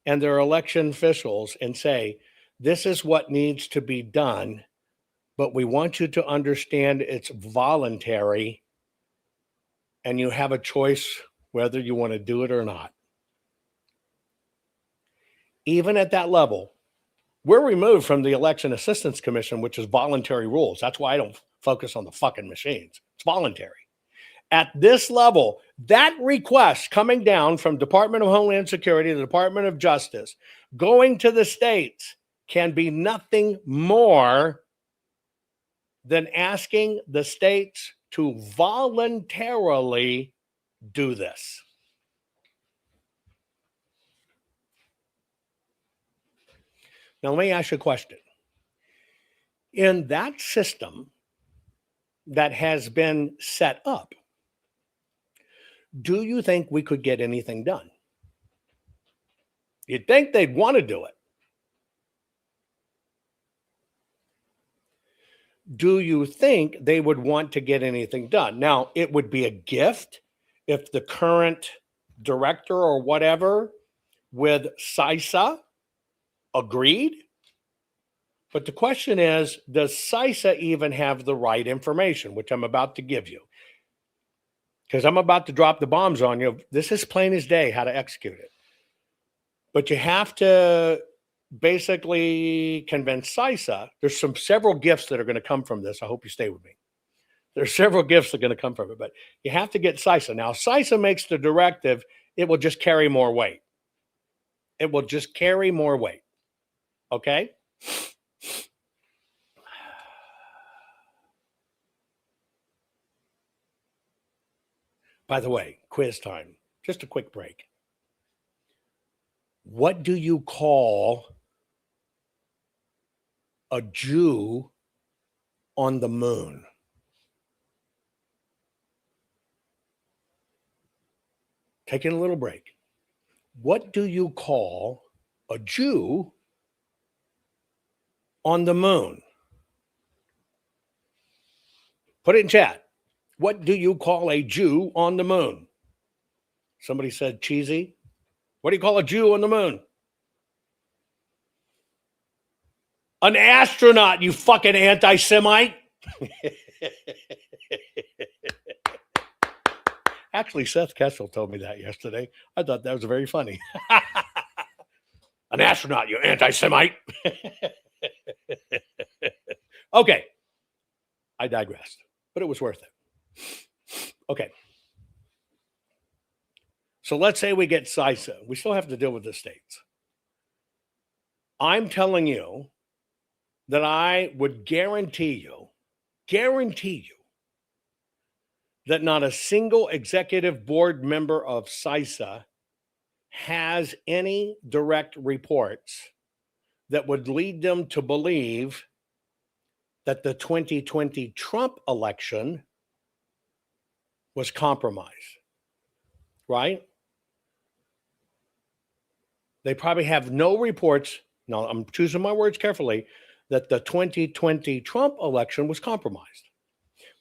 and their election officials and say, this is what needs to be done, but we want you to understand it's voluntary and you have a choice whether you want to do it or not. Even at that level, we're removed from the Election Assistance Commission, which is voluntary rules. That's why I don't focus on the fucking machines. It's voluntary. At this level, that request coming down from Department of Homeland Security, the Department of Justice, going to the states can be nothing more than asking the states to voluntarily do this. Now, let me ask you a question. In that system that has been set up, do you think we could get anything done? You'd think they'd want to do it. Do you think they would want to get anything done? Now, it would be a gift if the current director or whatever with CISA agreed. But the question is, does CISA even have the right information, which I'm about to give you? Because I'm about to drop the bombs on you. This is plain as day how to execute it. But you have to basically convince CISA. There's several gifts that are going to come from this. I hope you stay with me. There's several gifts that are going to come from it, but you have to get CISA. Now, if CISA makes the directive, it will just carry more weight. It will just carry more weight. Okay? By the way, quiz time. Just a quick break. What do you call a Jew on the moon? Taking a little break. What do you call a Jew on the moon? Put it in chat. What do you call a Jew on the moon? Somebody said cheesy. What do you call a Jew on the moon? An astronaut, you fucking anti-Semite. Actually, Seth Kessel told me that yesterday. I thought that was very funny. An astronaut, you anti-Semite. Okay. I digressed, but it was worth it. Okay. So let's say we get CISA. We still have to deal with the states. I'm telling you that I would guarantee you that not a single executive board member of CISA has any direct reports that would lead them to believe that the 2020 Trump election was compromised, right? They probably have no reports. Now, I'm choosing my words carefully, that the 2020 Trump election was compromised.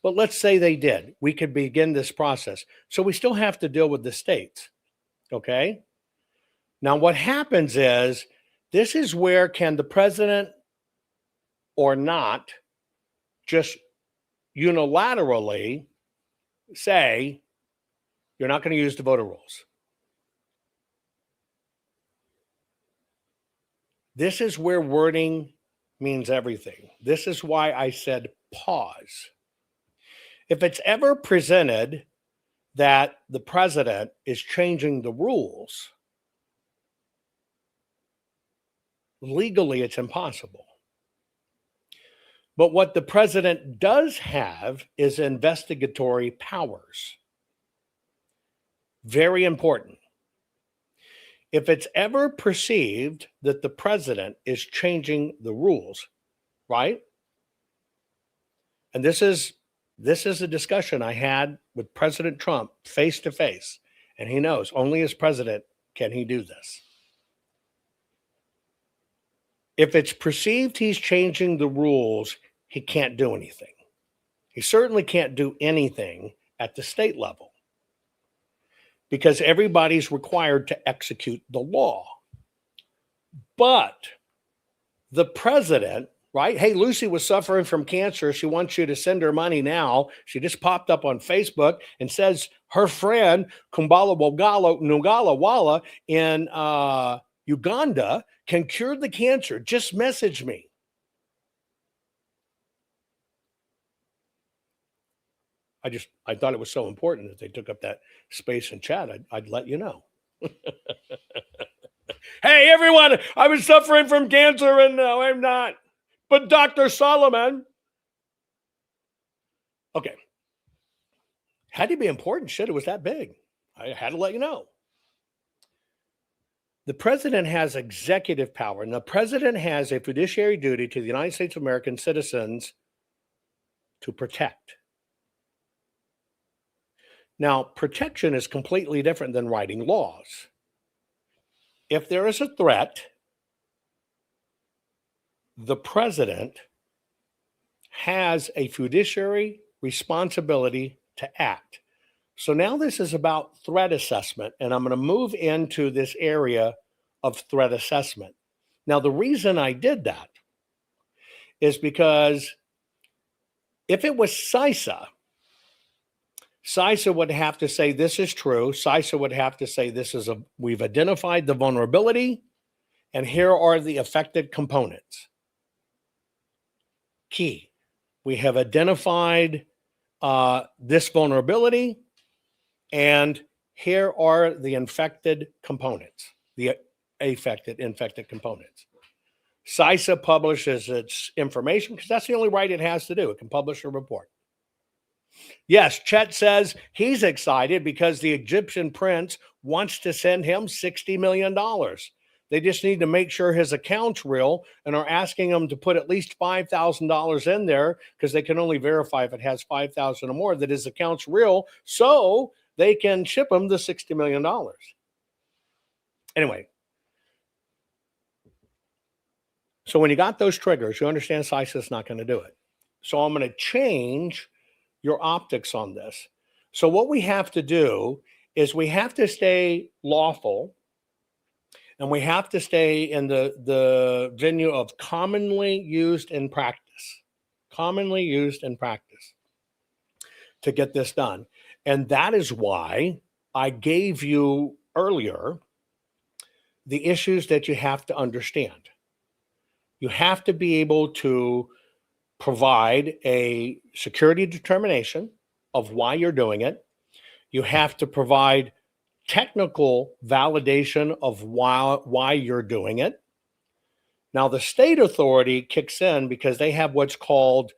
But let's say they did. We could begin this process. So we still have to deal with the states, okay? Now, what happens is, this is where can the president or not just unilaterally say, you're not going to use the voter rolls. This is where wording means everything. This is why I said pause. If it's ever presented that the president is changing the rules, Legally, it's impossible. But what the president does have is investigatory powers. Very important. If it's ever perceived that the president is changing the rules, right? And this is a discussion I had with President Trump face to face, and he knows only as president can he do this. If it's perceived he's changing the rules, he can't do anything. He certainly can't do anything at the state level because everybody's required to execute the law. But the president, right? Hey, Lucy was suffering from cancer. She wants you to send her money now. She just popped up on Facebook and says her friend Kumbala Nugala Wala in Uganda can cure the cancer. Just message me. I thought it was so important that they took up that space in chat. I'd let you know. Hey, everyone, I was suffering from cancer and no, I'm not. But Dr. Solomon. Okay. Had to be important. Shit, it was that big. I had to let you know. The president has executive power, and the president has a fiduciary duty to the United States of American citizens to protect. Now, protection is completely different than writing laws. If there is a threat, the president has a fiduciary responsibility to act. So now this is about threat assessment, and I'm going to move into this area of threat assessment. Now, the reason I did that is because if it was CISA, CISA would have to say this is true. CISA would have to say we've identified the vulnerability, and here are the affected components. Key, we have identified this vulnerability, and here are the infected components, the infected components. CISA publishes its information because that's the only right it has to do. It can publish a report. Yes, Chet says he's excited because the Egyptian prince wants to send him $60 million. They just need to make sure his account's real and are asking him to put at least $5,000 in there because they can only verify if it has $5,000 or more that his account's real so they can ship him the $60 million. Anyway, so when you got those triggers, you understand CISA is not going to do it. So I'm going to change your optics on this. So what we have to do is we have to stay lawful, and we have to stay in the venue of commonly used in practice to get this done. And that is why I gave you earlier the issues that you have to understand. You have to be able to provide a security determination of why you're doing it. You have to provide technical validation of why you're doing it. Now, the state authority kicks in because they have what's called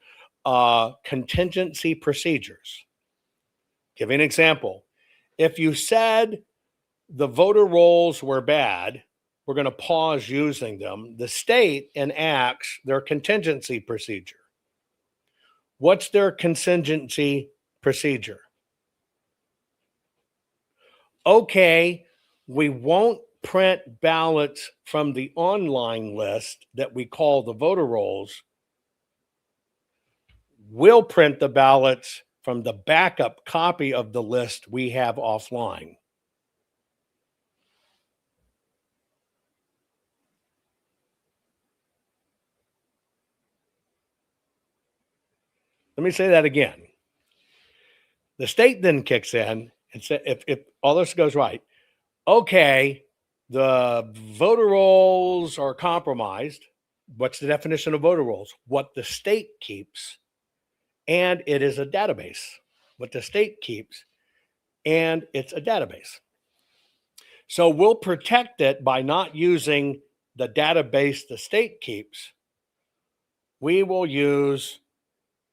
contingency procedures. Give you an example. If you said the voter rolls were bad, we're going to pause using them. The state enacts their contingency procedure. What's their contingency procedure? Okay, we won't print ballots from the online list that we call the voter rolls. We'll print the ballots from the backup copy of the list we have offline. Let me say that again. The state then kicks in and says, if all this goes right, okay, the voter rolls are compromised. What's the definition of voter rolls? What the state keeps, and it is a database. What the state keeps, and it's a database. So we'll protect it by not using the database the state keeps, we will use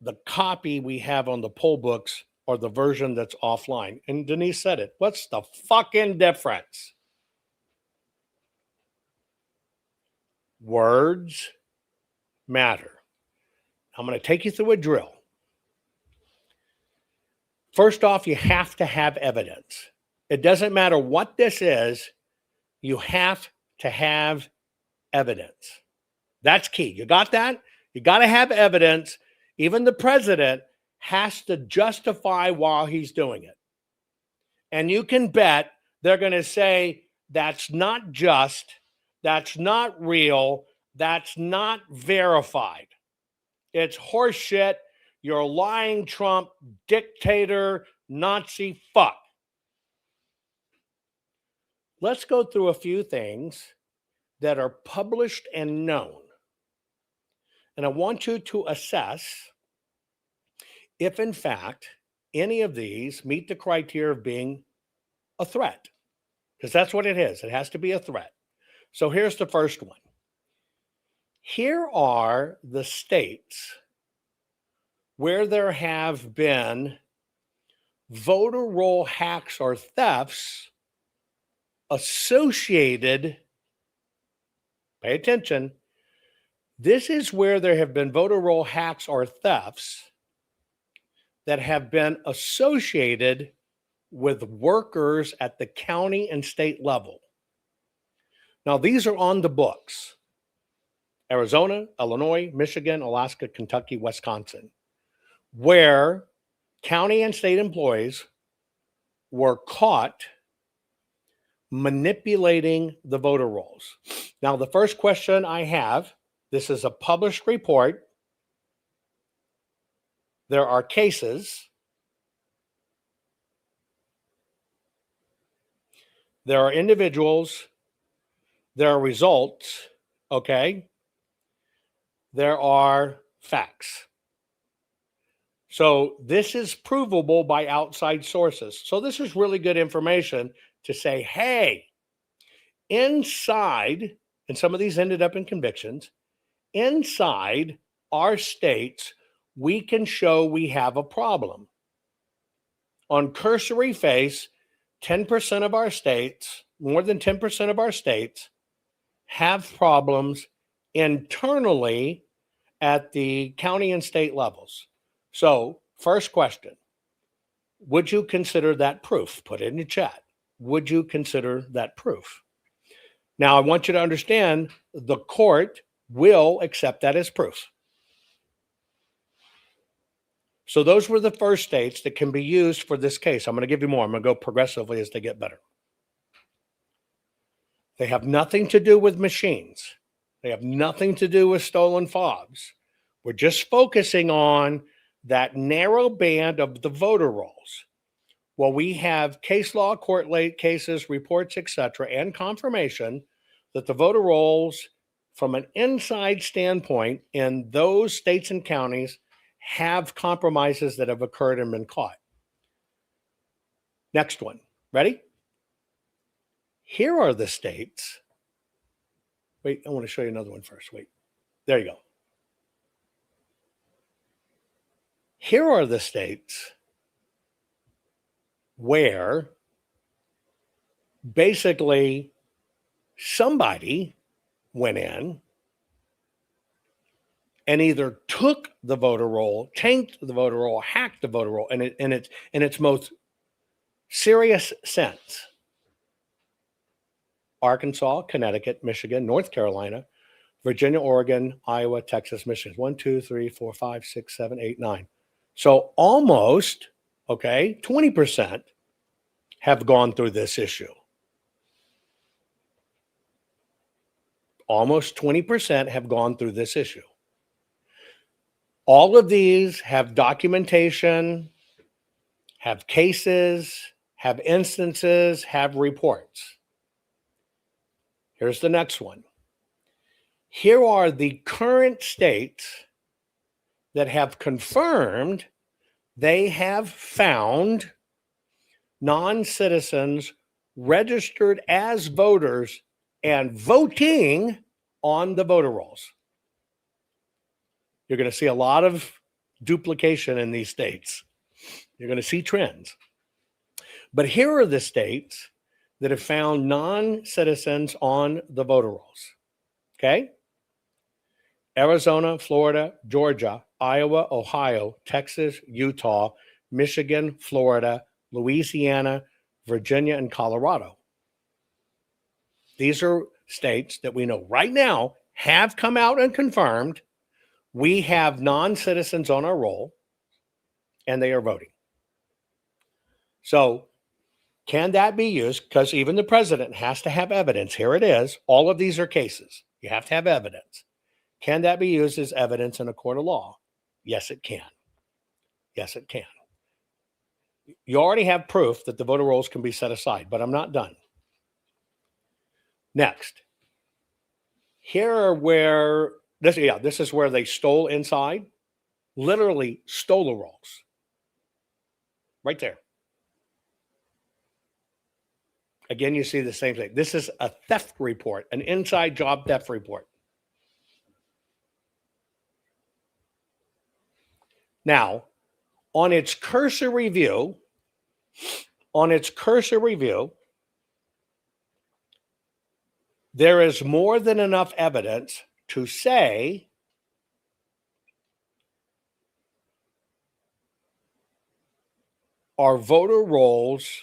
the copy we have on the poll books or the version that's offline. And Denise said it. What's the fucking difference? Words matter. I'm going to take you through a drill. First off, you have to have evidence. It doesn't matter what this is, you have to have evidence. That's key. You got that? You got to have evidence. Even the president has to justify why he's doing it. And you can bet they're going to say, that's not just, that's not real, that's not verified. It's horseshit. You're a lying Trump, dictator, Nazi fuck. Let's go through a few things that are published and known. And I want you to assess if, in fact, any of these meet the criteria of being a threat. Because that's what it is. It has to be a threat. So here's the first one. Here are the states where there have been voter roll hacks or thefts associated, pay attention, this is where there have been voter roll hacks or thefts that have been associated with workers at the county and state level. Now, these are on the books. Arizona, Illinois, Michigan, Alaska, Kentucky, Wisconsin, where county and state employees were caught manipulating the voter rolls. Now, the first question I have, this is a published report. There are cases. There are individuals. There are results, okay? There are facts. So this is provable by outside sources. So this is really good information to say, hey, inside, and some of these ended up in convictions, inside our states, we can show we have a problem. On cursory face, 10% of our states, more than 10% of our states, have problems internally at the county and state levels. So, first question, would you consider that proof? Put it in the chat. Would you consider that proof? Now, I want you to understand the court will accept that as proof. So those were the first states that can be used for this case. I'm going to give you more. I'm going to go progressively as they get better. They have nothing to do with machines. They have nothing to do with stolen fobs. We're just focusing on that narrow band of the voter rolls. Well, we have case law, court late cases, reports, etc., and confirmation that the voter rolls from an inside standpoint in those states and counties have compromises that have occurred and been caught. Next one. Ready? Here are the states. Wait, I want to show you another one first. Wait. There you go. Here are the states where basically somebody went in and either took the voter roll, tanked the voter roll, hacked the voter roll, in its most serious sense. Arkansas, Connecticut, Michigan, North Carolina, Virginia, Oregon, Iowa, Texas, Michigan. 1, 2, 3, 4, 5, 6, 7, 8, 9. So almost, 20% have gone through this issue. Almost 20% have gone through this issue. All of these have documentation, have cases, have instances, have reports. Here's the next one. Here are the current states that have confirmed they have found non-citizens registered as voters and voting on the voter rolls. You're going to see a lot of duplication in these states. You're going to see trends. But here are the states that have found non-citizens on the voter rolls. Okay? Arizona, Florida, Georgia, Iowa, Ohio, Texas, Utah, Michigan, Florida, Louisiana, Virginia, and Colorado. These are states that we know right now have come out and confirmed we have non-citizens on our roll and they are voting. So can that be used? Because even the president has to have evidence. Here it is. All of these are cases. You have to have evidence. Can that be used as evidence in a court of law? Yes, it can. Yes, it can. You already have proof that the voter rolls can be set aside, but I'm not done. Next. Here are where, this is where they stole inside. Literally stole the rolls. Right there. Again, you see the same thing. This is a theft report, an inside job theft report. Now, on its cursory view, there is more than enough evidence to say our voter rolls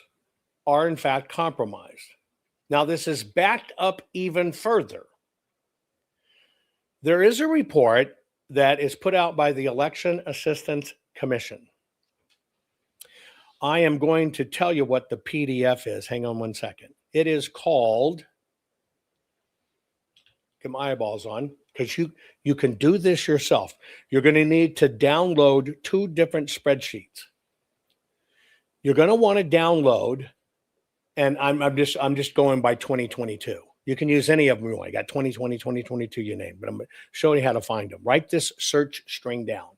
are in fact compromised. Now, this is backed up even further. There is a report that is put out by the Election Assistance Commission. I am going to tell you what the PDF is. Hang on one second. It is called, get my eyeballs on, because you can do this yourself. You're going to need to download 2 different spreadsheets. You're going to want to download, and I'm just going by 2022. You can use any of them you want. You got 2020, 2022, you name, but I'm showing you how to find them. Write this search string down.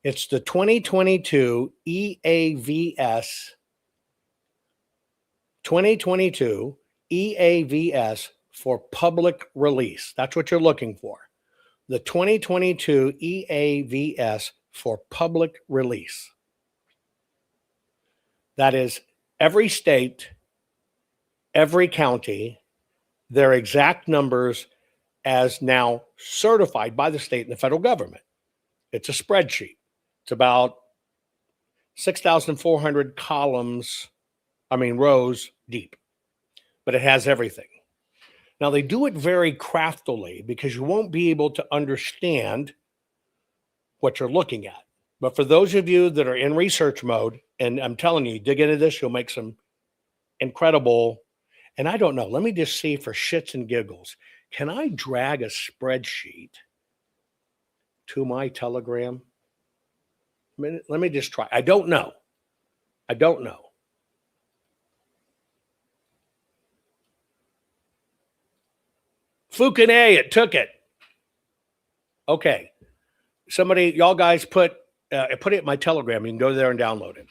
It's the 2022 EAVS, 2022 EAVS for public release. That's what you're looking for. The 2022 EAVS for public release. That is every state, every county, their exact numbers as now certified by the state and the federal government. It's a spreadsheet. It's about 6,400 rows deep, but it has everything. Now, they do it very craftily because you won't be able to understand what you're looking at. But for those of you that are in research mode, and I'm telling you, dig into this, you'll make some incredible. And I don't know, let me just see for shits and giggles. Can I drag a spreadsheet to my Telegram? Let me just try. I don't know. Fucking A, it took it. Okay. Somebody, y'all guys put it in my Telegram. You can go there and download it.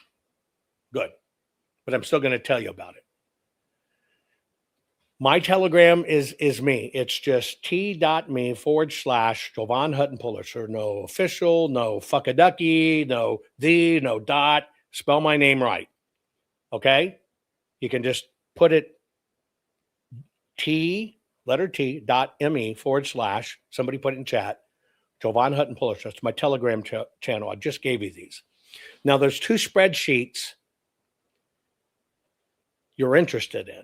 Good. But I'm still going to tell you about it. My Telegram is me. It's just t.me/Jovan Hutton Pulitzer. No official, no fuckaducky, no no dot. Spell my name right. Okay? You can just put it letter T, .me/ somebody put it in chat. Jovan Hutton Pulitzer. That's my Telegram channel. I just gave you these. Now, there's 2 spreadsheets you're interested in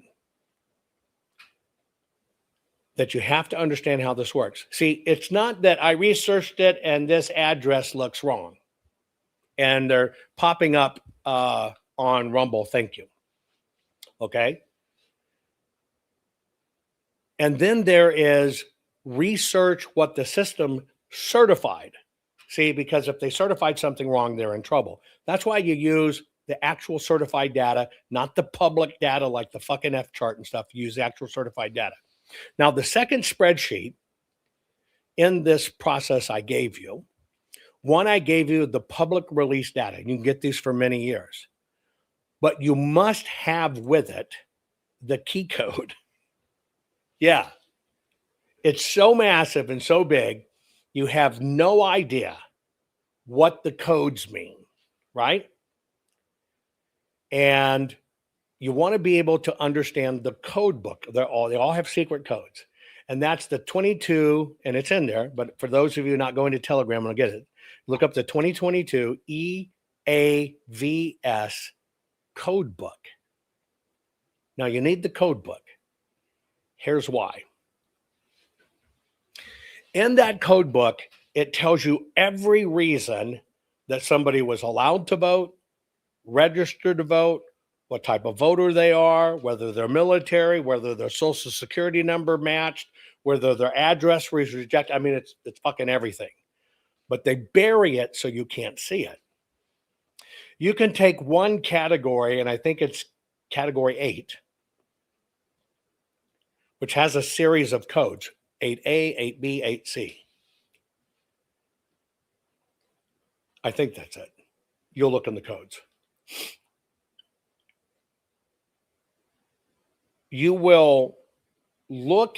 that you have to understand how this works. See, it's not that I researched it and this address looks wrong and they're popping up on Rumble. Thank you. Okay. And then there is research what the system certified. See, because if they certified something wrong, they're in trouble. That's why you use the actual certified data, not the public data like the fucking F chart and stuff. You use the actual certified data. Now, the second spreadsheet in this process I gave you, one, I gave you the public release data. You can get these for many years, but you must have with it the key code. Yeah. It's so massive and so big, you have no idea what the codes mean, right? And you want to be able to understand the code book. They all have secret codes. And that's the 22, and it's in there. But for those of you not going to Telegram, I'll get it. Look up the 2022 EAVS code book. Now, you need the code book. Here's why. In that code book, it tells you every reason that somebody was allowed to vote, registered to vote, what type of voter they are, whether they're military, whether their social security number matched, whether their address was rejected. I mean, it's fucking everything. But they bury it so you can't see it. You can take one category, and I think it's category 8, which has a series of codes, 8A, 8B, 8C. I think that's it. You'll look in the codes. You will look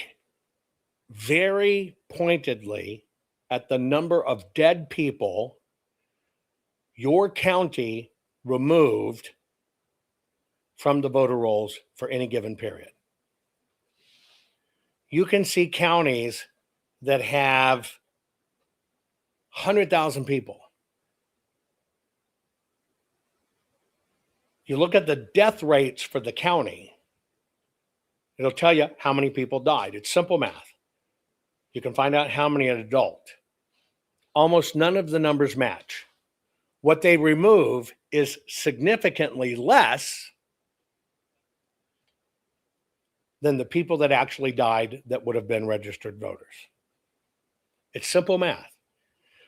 very pointedly at the number of dead people your county removed from the voter rolls for any given period. You can see counties that have 100,000 people. You look at the death rates for the county, it'll tell you how many people died. It's simple math. You can find out how many an adult. Almost none of the numbers match. What they remove is significantly less than the people that actually died that would have been registered voters. It's simple math.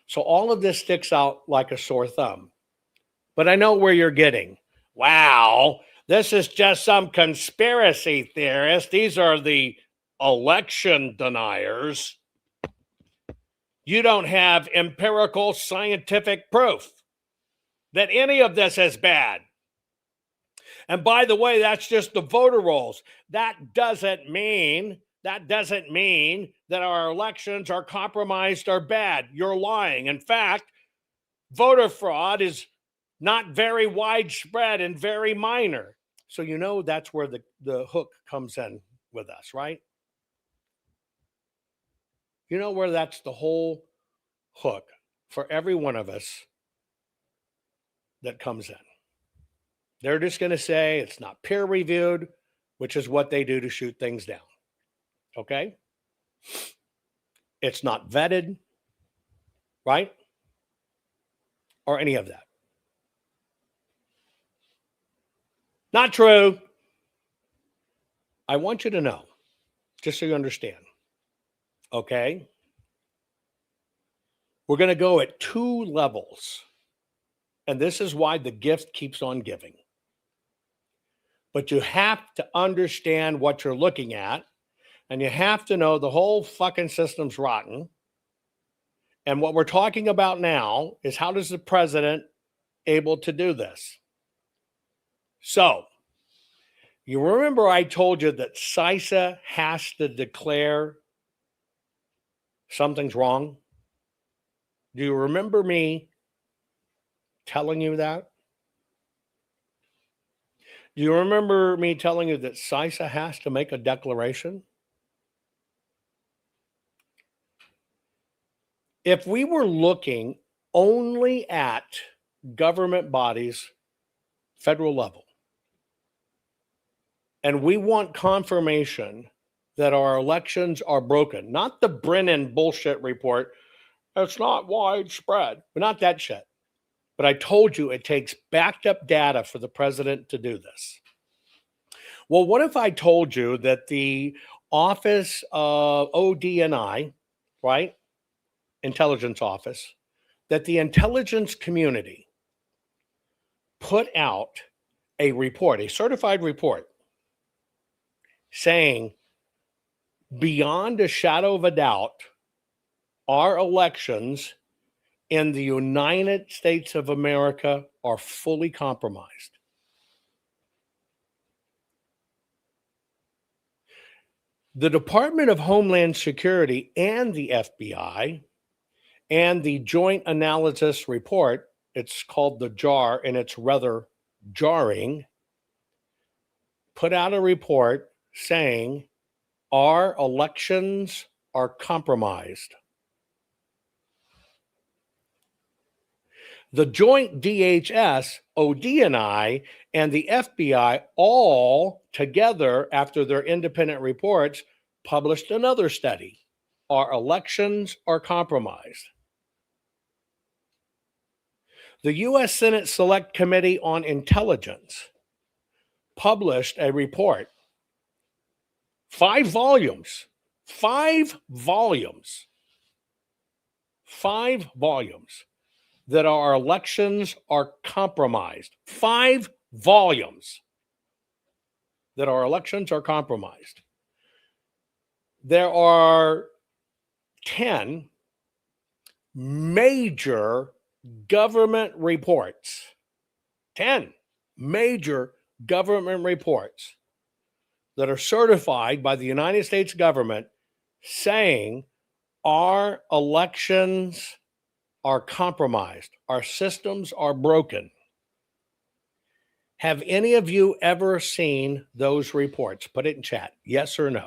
So all of this sticks out like a sore thumb. But I know where you're getting. Wow, this is just some conspiracy theorist. These are the election deniers. You don't have empirical scientific proof that any of this is bad. And by the way, that's just the voter rolls. That doesn't mean that our elections are compromised or bad. You're lying. In fact, voter fraud is not very widespread and very minor. So you know that's where the hook comes in with us, right? You know where that's the whole hook for every one of us that comes in. They're just going to say it's not peer reviewed, which is what they do to shoot things down. Okay? It's not vetted, right? Or any of that. Not true. I want you to know, just so you understand. Okay? We're going to go at 2 levels. And this is why the gift keeps on giving. But you have to understand what you're looking at. And you have to know the whole fucking system's rotten. And what we're talking about now is how does the president able to do this? So, you remember I told you that CISA has to declare something's wrong? Do you remember me telling you that? Do you remember me telling you that CISA has to make a declaration? If we were looking only at government bodies, federal level, and we want confirmation that our elections are broken, not the Brennan bullshit report, it's not widespread, but not that shit. But I told you it takes backed up data for the president to do this. Well, what if I told you that the Office of ODNI, right? Intelligence Office, that the intelligence community put out a report, a certified report, saying beyond a shadow of a doubt, our elections in the United States of America are fully compromised. The Department of Homeland Security and the FBI and the Joint Analysis Report, it's called the JAR, and it's rather jarring, put out a report saying our elections are compromised. The joint DHS, ODNI, and the FBI all together, after their independent reports, published another study. Our elections are compromised. The U.S. Senate Select Committee on Intelligence published a report, 5 volumes, 5 volumes, 5 volumes, that our elections are compromised. 5 volumes that our elections are compromised. There are 10 major government reports, 10 major government reports that are certified by the United States government saying our elections are compromised, our systems are broken. Have any of you ever seen those reports? Put it in chat, yes or no.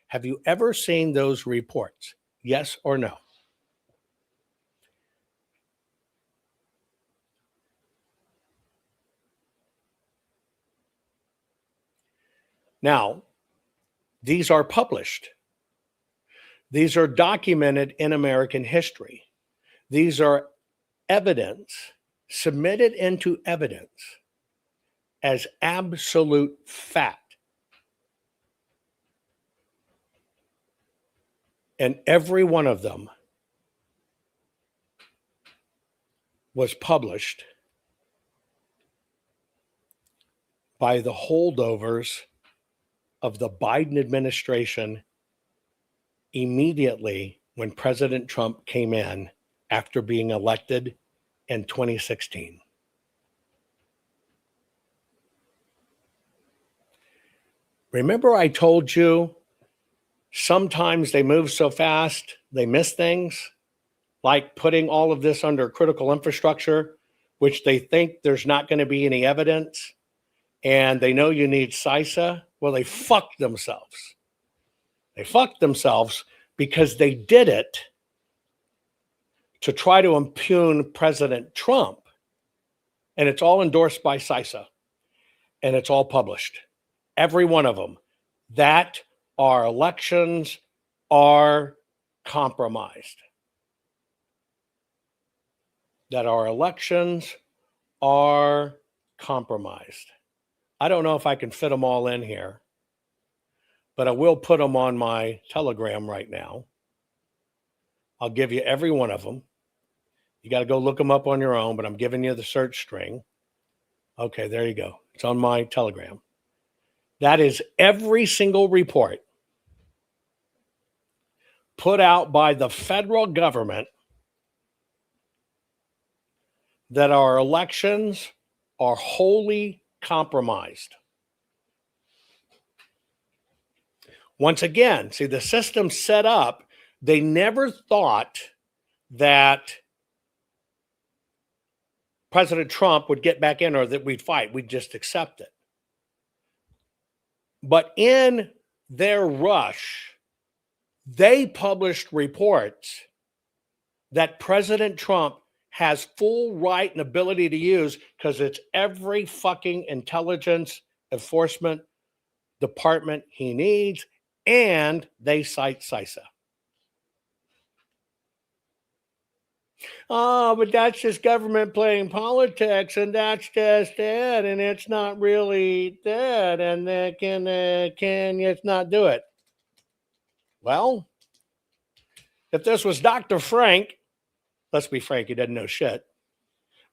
Have you ever seen those reports? Yes or no? Now, these are published. These are documented in American history. These are evidence, submitted into evidence as absolute fact. And every one of them was published by the holdovers of the Biden administration immediately when President Trump came in after being elected in 2016. Remember I told you sometimes they move so fast, they miss things, like putting all of this under critical infrastructure, which they think there's not going to be any evidence, and they know you need CISA. Well, they fucked themselves. They fucked themselves because they did it to try to impugn President Trump. And it's all endorsed by CISA. And it's all published. Every one of them. That our elections are compromised. That our elections are compromised. I don't know if I can fit them all in here, but I will put them on my Telegram right now. I'll give you every one of them. You got to go look them up on your own, but I'm giving you the search string. Okay, there you go. It's on my Telegram. That is every single report put out by the federal government that our elections are wholly compromised. Once again, see, the system set up, they never thought that President Trump would get back in or that we'd fight. We'd just accept it. But in their rush, they published reports that President Trump has full right and ability to use because it's every fucking intelligence enforcement department he needs, and they cite CISA. Oh, but that's just government playing politics, and that's just it, and it's not really that, and they can just not do it. Well, if this was Dr. Frank, let's be frank, he doesn't know shit.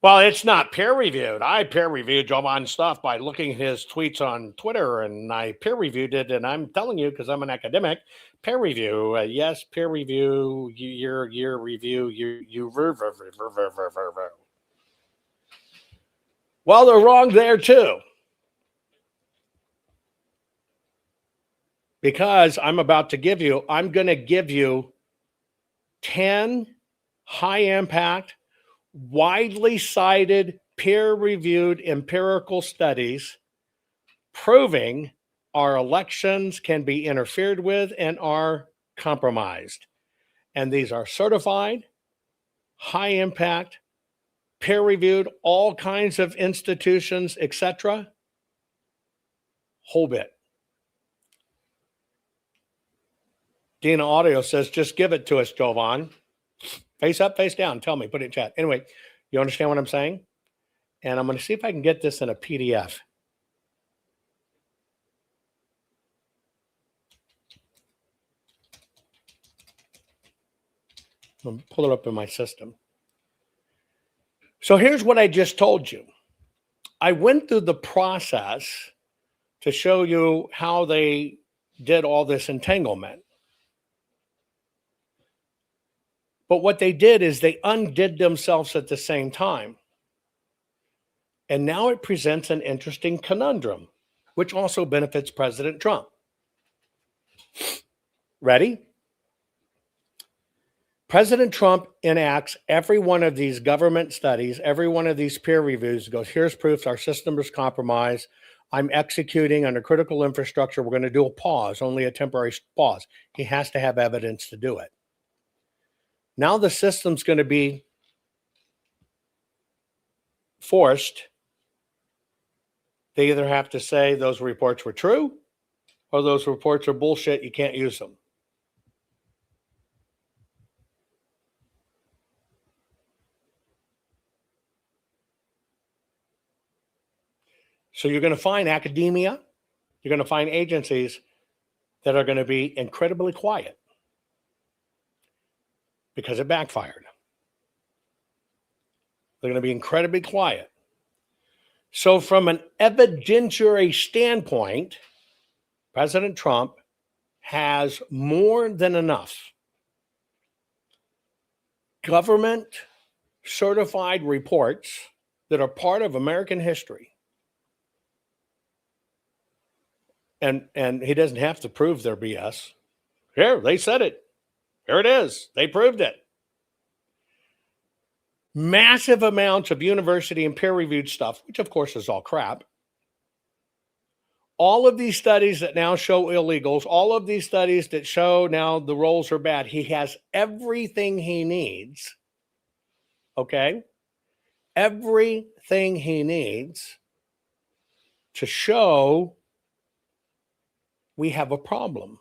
Well, it's not peer-reviewed. I peer-reviewed Jovan stuff by looking at his tweets on Twitter, and I peer-reviewed it, and I'm telling you, because I'm an academic, peer review, yes, peer review, year review, you. Well, they're wrong there, too. because I'm going to give you 10 high impact, widely cited, peer-reviewed empirical studies proving our elections can be interfered with and are compromised. And these are certified, high impact, peer-reviewed, all kinds of institutions, etc. Whole bit. Dina Audio says, just give it to us, Jovan. Face up, face down. Tell me, put it in chat. Anyway, you understand what I'm saying? And I'm going to see if I can get this in a PDF. I'll pull it up in my system. So here's what I just told you. I went through the process to show you how they did all this entanglement. But what they did is they undid themselves at the same time. And now it presents an interesting conundrum, which also benefits President Trump. Ready? President Trump enacts every one of these government studies, every one of these peer reviews, goes, here's proof our system is compromised. I'm executing under critical infrastructure. We're going to do a pause, only a temporary pause. He has to have evidence to do it. Now the system's going to be forced. They either have to say those reports were true or those reports are bullshit. You can't use them. So you're going to find academia, you're going to find agencies that are going to be incredibly quiet because it backfired. They're going to be incredibly quiet. So from an evidentiary standpoint, President Trump has more than enough government certified reports that are part of American history. And he doesn't have to prove their BS. Here, they said it. Here it is. They proved it. Massive amounts of university and peer-reviewed stuff, which of course is all crap. All of these studies that now show illegals, all of these studies that show now the rolls are bad, he has everything he needs, okay? Everything he needs to show we have a problem.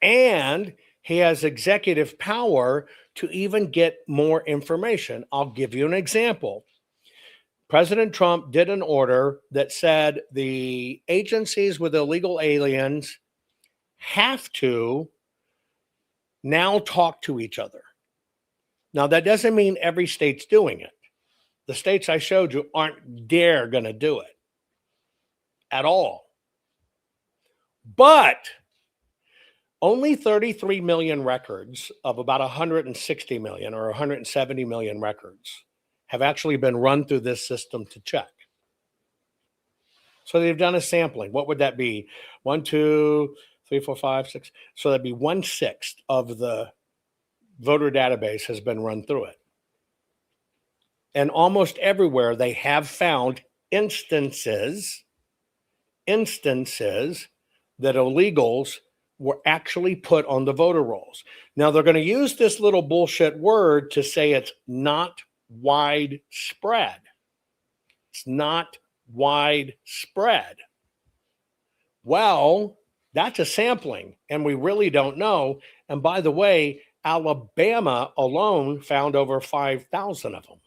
And he has executive power to even get more information. I'll give you an example. President Trump did an order that said the agencies with illegal aliens have to now talk to each other. Now, that doesn't mean every state's doing it. The states I showed you aren't going to do it at all. But only 33 million records of about 160 million or 170 million records have actually been run through this system to check. So they've done a sampling. What would that be? 1, 2, 3, 4, 5, 6. So that'd be 1/6 of the voter database has been run through it. And almost everywhere they have found instances that illegals were actually put on the voter rolls. Now they're going to use this little bullshit word to say it's not widespread. It's not widespread. Well, that's a sampling, and we really don't know. And by the way, Alabama alone found over 5,000 of them.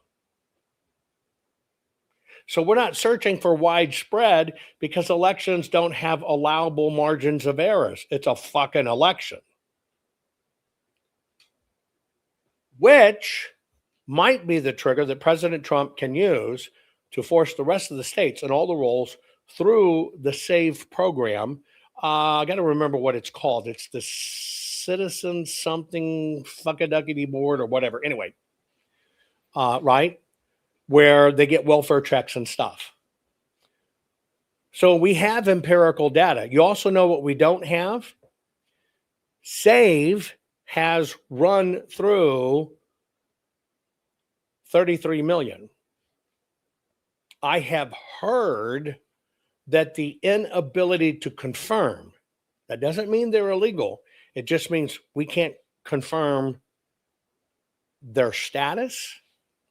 So we're not searching for widespread because elections don't have allowable margins of errors. It's a fucking election. Which might be the trigger that President Trump can use to force the rest of the states and all the rolls through the SAVE program. I got to remember what it's called. It's the Citizen Something Fuckaduckity Board or whatever. Anyway, right? Where they get welfare checks and stuff. So we have empirical data. You also know what we don't have? SAVE has run through 33 million. I have heard that the inability to confirm, that doesn't mean they're illegal. It just means we can't confirm their status,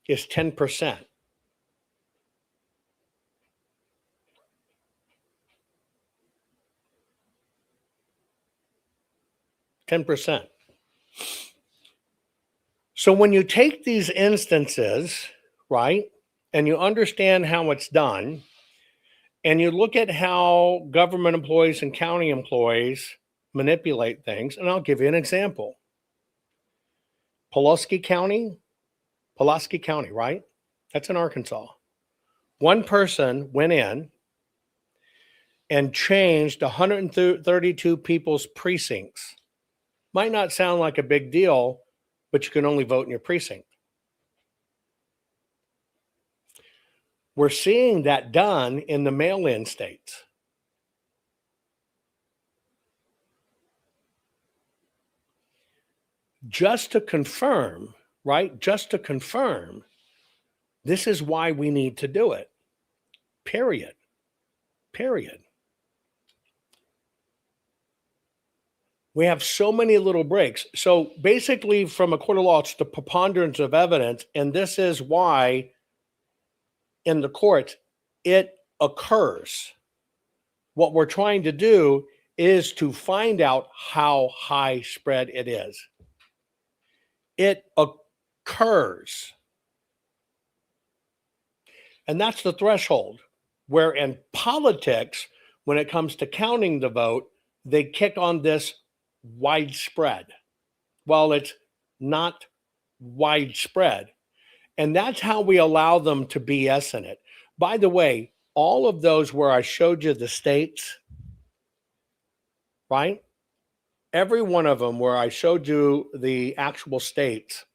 is 10%. So when you take these instances, right, and you understand how it's done, and you look at how government employees and county employees manipulate things, and I'll give you an example. Pulaski County, right? That's in Arkansas. One person went in and changed 132 people's precincts. Might not sound like a big deal, but you can only vote in your precinct. We're seeing that done in the mail-in states. Just to confirm, right? Just to confirm, this is why we need to do it. Period. We have so many little breaks. So basically, from a court of law, it's the preponderance of evidence, and this is why in the courts it occurs. What we're trying to do is to find out how high spread it is. It occurs. And that's the threshold where in politics, when it comes to counting the vote, they kick on this widespread. Well, it's not widespread. And that's how we allow them to BS in it. By the way, all of those where I showed you the states, right? Every one of them where I showed you the actual states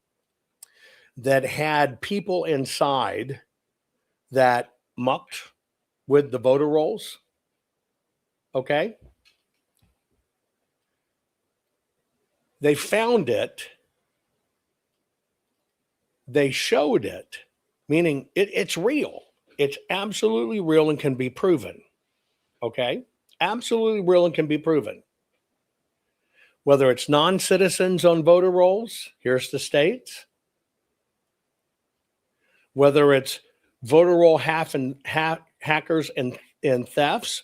that had people inside that mucked with the voter rolls, okay? They found it. They showed it, meaning it's real. It's absolutely real and can be proven, okay? Absolutely real and can be proven. Whether it's non-citizens on voter rolls, here's the states. Whether it's voter roll hackers and thefts,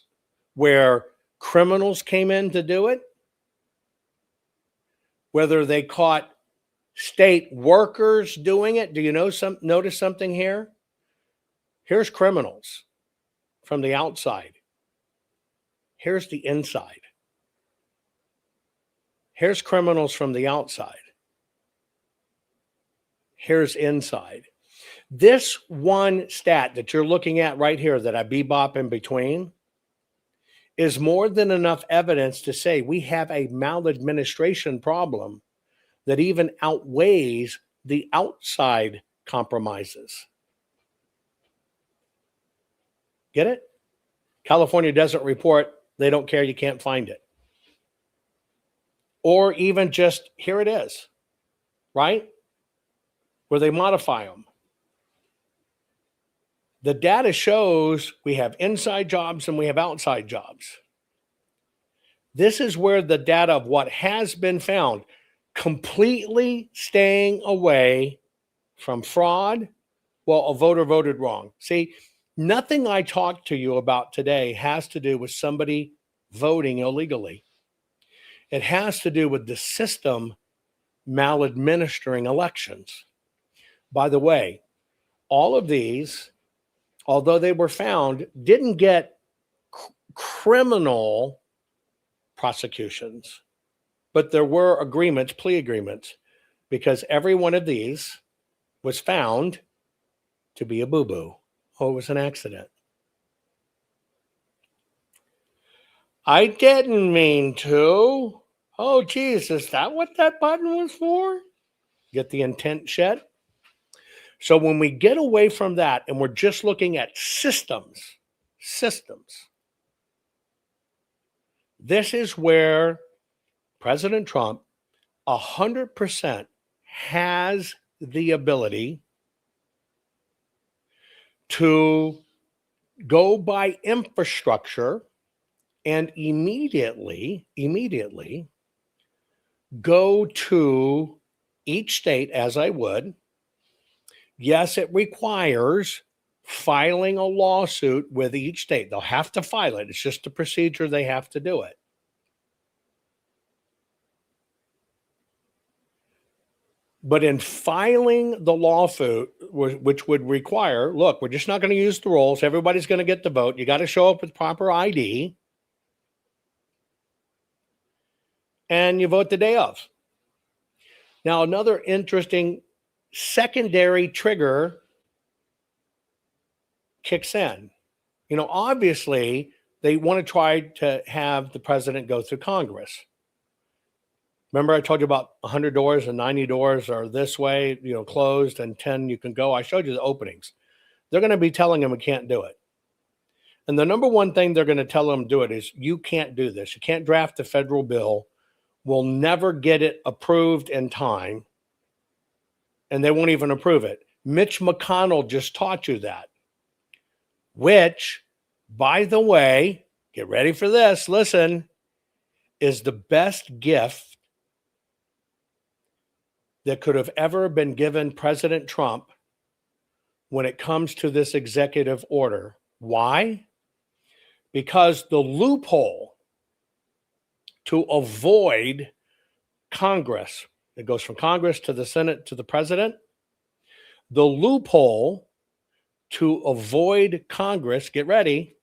where criminals came in to do it. Whether they caught state workers doing it. Do you notice something here? Here's criminals from the outside. Here's the inside. Here's criminals from the outside. Here's inside. This one stat that you're looking at right here that I bebop in between is more than enough evidence to say we have a maladministration problem that even outweighs the outside compromises. Get it? California doesn't report, they don't care, you can't find it. Or even just, here it is, right? Where they modify them. The data shows we have inside jobs and we have outside jobs. This is where the data of what has been found, completely staying away from fraud. Well, a voter voted wrong. See, nothing I talked to you about today has to do with somebody voting illegally. It has to do with the system maladministering elections. By the way, all of these, although they were found, didn't get criminal prosecutions, but there were agreements, plea agreements, because every one of these was found to be a boo-boo. Oh, it was an accident. I didn't mean to. Oh, geez, is that what that button was for? Get the intent shed? So when we get away from that and we're just looking at systems, This is where President Trump 100% has the ability to go by infrastructure and immediately go to each state, as I would. Yes, it requires filing a lawsuit with each state. They'll have to file it. It's just a procedure. They have to do it. But in filing the lawsuit, which would require, look, we're just not going to use the rolls. Everybody's going to get the vote. You got to show up with proper ID. And you vote the day of. Now, another interesting secondary trigger kicks in. You know, obviously, they want to try to have the president go through Congress. Remember, I told you about 100 doors and 90 doors are this way, you know, closed, and 10 you can go. I showed you the openings. They're going to be telling him we can't do it. And the number one thing they're going to tell him to do it is, you can't do this. You can't draft a federal bill. We'll never get it approved in time. And they won't even approve it. Mitch McConnell just taught you that. Which, by the way, get ready for this, listen, is the best gift that could have ever been given President Trump when it comes to this executive order. Why? Because the loophole to avoid Congress, it goes from Congress to the Senate to the president, the loophole to avoid Congress, get ready,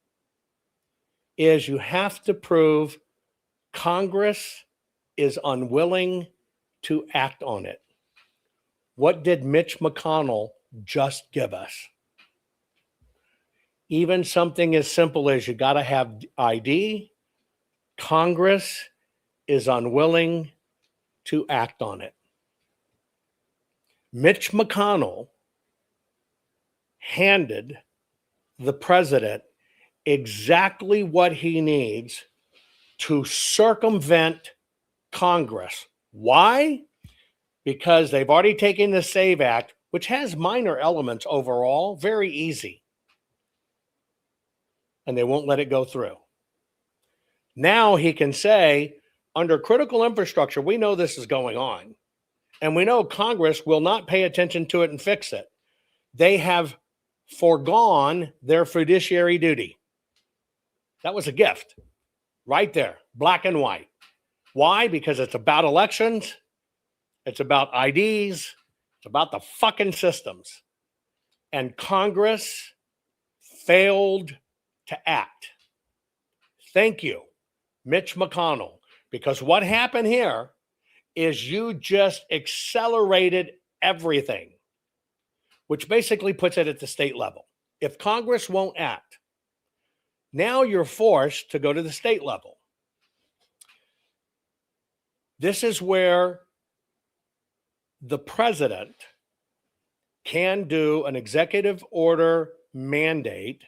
is you have to prove Congress is unwilling to act on it. What did Mitch McConnell just give us? Even something as simple as you got to have ID, Congress is unwilling to act on it. Mitch McConnell handed the president exactly what he needs to circumvent Congress. Why? Because they've already taken the SAVE Act, which has minor elements overall, very easy. And they won't let it go through. Now he can say, under critical infrastructure, we know this is going on. And we know Congress will not pay attention to it and fix it. They have foregone their fiduciary duty. That was a gift. Right there, black and white. Why? Because it's about elections. It's about IDs. It's about the fucking systems. And Congress failed to act. Thank you, Mitch McConnell. Because what happened here is you just accelerated everything, which basically puts it at the state level. If Congress won't act, now you're forced to go to the state level. This is where the president can do an executive order mandate.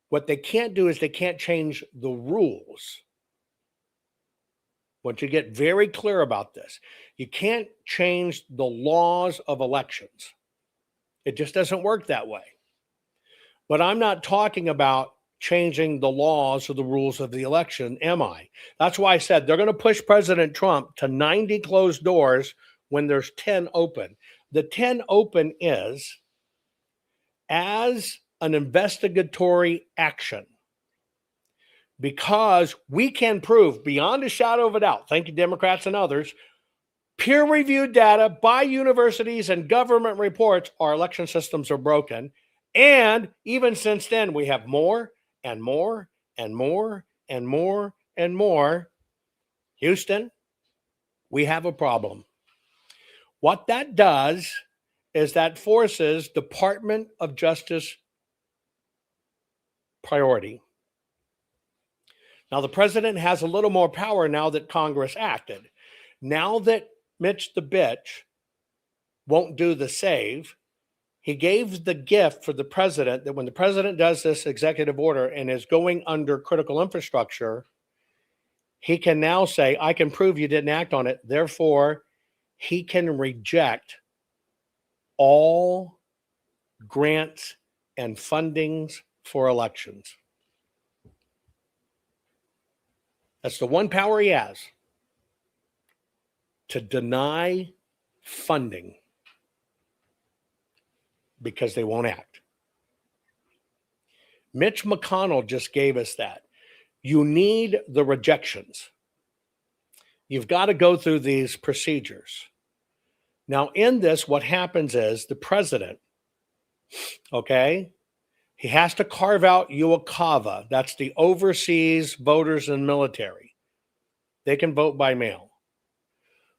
What they can't do is they can't change the rules. I want you to get very clear about this. You can't change the laws of elections. It just doesn't work that way. But I'm not talking about changing the laws or the rules of the election, am I? That's why I said they're going to push President Trump to 90 closed doors when there's 10 open. The 10 open is as an investigatory action, because we can prove beyond a shadow of a doubt, thank you, Democrats and others, peer-reviewed data by universities and government reports, our election systems are broken. And even since then, we have more and more and more and more and more. Houston, we have a problem. What that does is that forces Department of Justice priority. Now, the president has a little more power now that Congress acted. Now that Mitch the bitch won't do the save, he gave the gift for the president that when the president does this executive order and is going under critical infrastructure, he can now say, I can prove you didn't act on it. Therefore, he can reject all grants and fundings for elections. That's the one power he has, to deny funding because they won't act. Mitch McConnell just gave us that. You need the rejections. You've got to go through these procedures. Now, in this, what happens is the president, okay, he has to carve out UOCAVA. That's the overseas voters and military. They can vote by mail.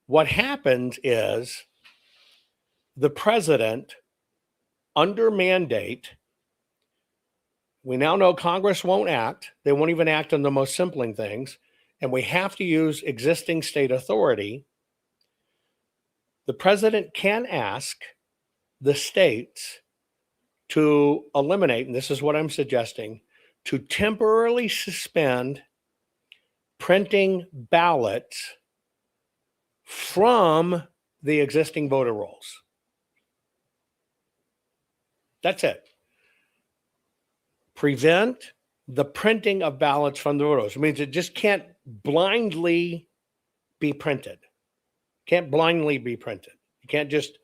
What happens is the president, under mandate, we now know Congress won't act. They won't even act on the most simpling things. And we have to use existing state authority. The president can ask the states to eliminate, and this is what I'm suggesting, to temporarily suspend printing ballots from the existing voter rolls. That's it. Prevent the printing of ballots from the voter rolls. It means it just can't blindly be printed. Can't blindly be printed. You can't just,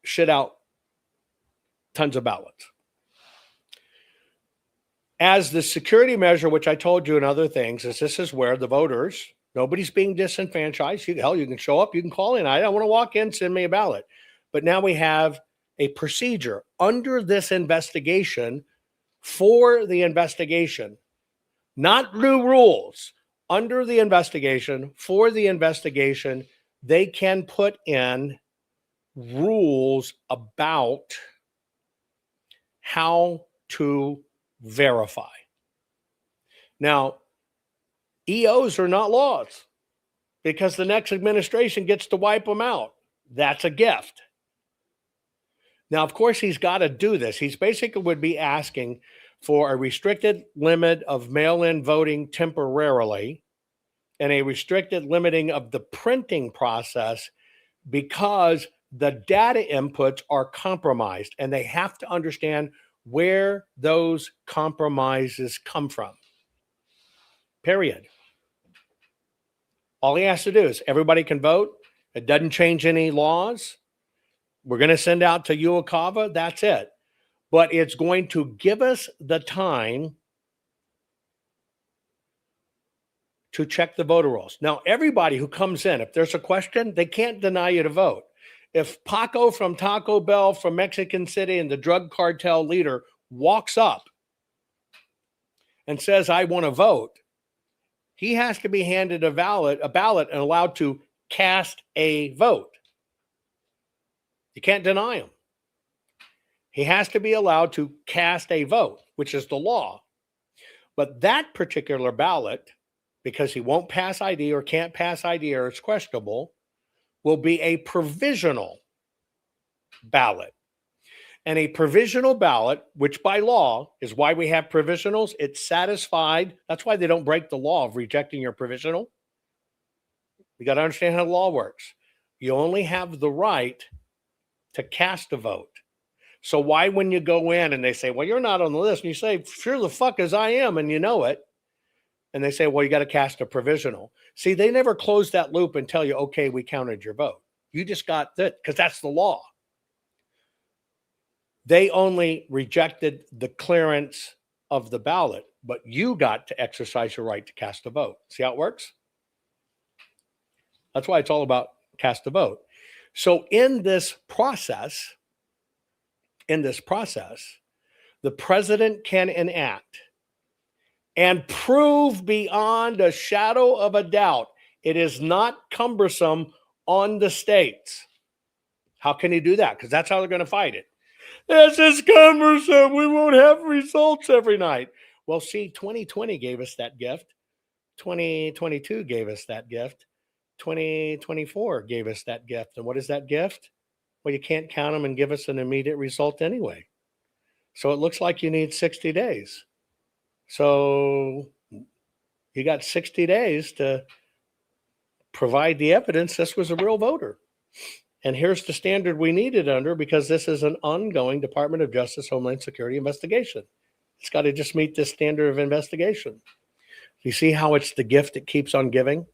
shit out tons of ballots. As the security measure, which I told you and other things, is this is where the voters, nobody's being disenfranchised. You can show up, you can call in. I don't want to walk in, send me a ballot. But now we have a procedure under this investigation for the investigation, not new rules. Under the investigation, for the investigation, they can put in rules about how to verify. Now, EOs are not laws because the next administration gets to wipe them out. That's a gift. Now, of course, he's got to do this. He's basically would be asking for a restricted limit of mail-in voting temporarily and a restricted limiting of the printing process because the data inputs are compromised and they have to understand where those compromises come from. Period. All he has to do is everybody can vote. It doesn't change any laws. We're going to send out to UOCAVA. That's it. But it's going to give us the time to check the voter rolls. Now, everybody who comes in, if there's a question, they can't deny you to vote. If Paco from Taco Bell from Mexican City and the drug cartel leader walks up and says, I want to vote, he has to be handed a ballot and allowed to cast a vote. You can't deny him. He has to be allowed to cast a vote, which is the law. But that particular ballot, because he won't pass ID or can't pass ID or it's questionable, will be a provisional ballot. And a provisional ballot, which by law is why we have provisionals, it's satisfied. That's why they don't break the law of rejecting your provisional. You got to understand how the law works. You only have the right to cast a vote. So why, when you go in and they say, well, you're not on the list, and you say, sure the fuck as I am, and you know it, and they say, well, you got to cast a provisional. See, they never close that loop and tell you, okay, we counted your vote. You just got that because that's the law. They only rejected the clearance of the ballot, but you got to exercise your right to cast a vote. See how it works? That's why it's all about cast a vote. So in this process, the president can enact and prove beyond a shadow of a doubt it is not cumbersome on the states. How can he do that? Because that's how they're going to fight it. This is cumbersome. We won't have results every night. Well, see, 2020 gave us that gift. 2022 gave us that gift. 2024 gave us that gift. And what is that gift? Well, you can't count them and give us an immediate result anyway. So it looks like you need 60 days. So You got 60 days to provide the evidence this was a real voter. And here's the standard we need it under, because this is an ongoing Department of Justice, Homeland Security investigation. It's got to just meet this standard of investigation. You see how it's the gift it keeps on giving?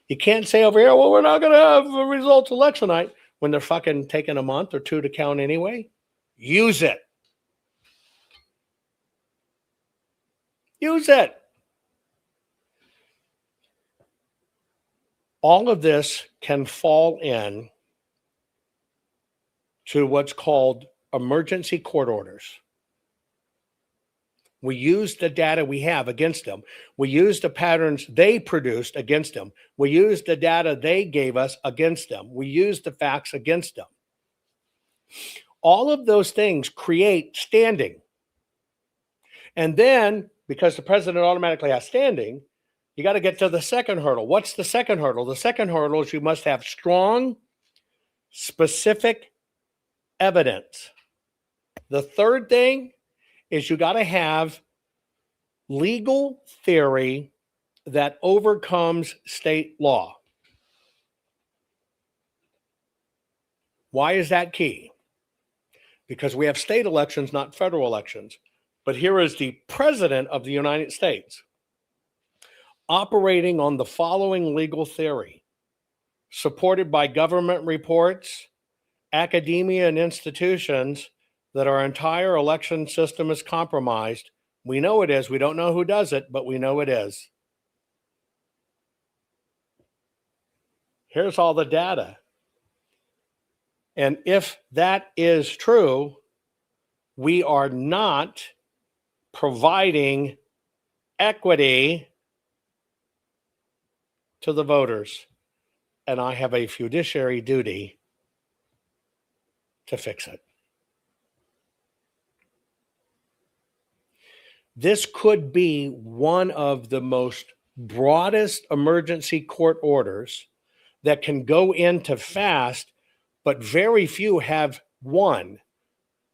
You can't say over here, well, we're not going to have the results election night, when they're fucking taking a month or two to count anyway. Use it. Use it. All of this can fall in to what's called emergency court orders. We use the data we have against them. We use the patterns they produced against them. We use the data they gave us against them. We use the facts against them. All of those things create standing. And then, because the president automatically has standing, you got to get to the second hurdle. What's the second hurdle? The second hurdle is you must have strong, specific evidence. The third thing is you got to have legal theory that overcomes state law. Why is that key? Because we have state elections, not federal elections. But here is the President of the United States operating on the following legal theory, supported by government reports, academia, and institutions, that our entire election system is compromised. We know it is. We don't know who does it, but we know it is. Here's all the data. And if that is true, we are not providing equity to the voters. And I have a fiduciary duty to fix it. This could be one of the most broadest emergency court orders that can go into fast, but very few have won.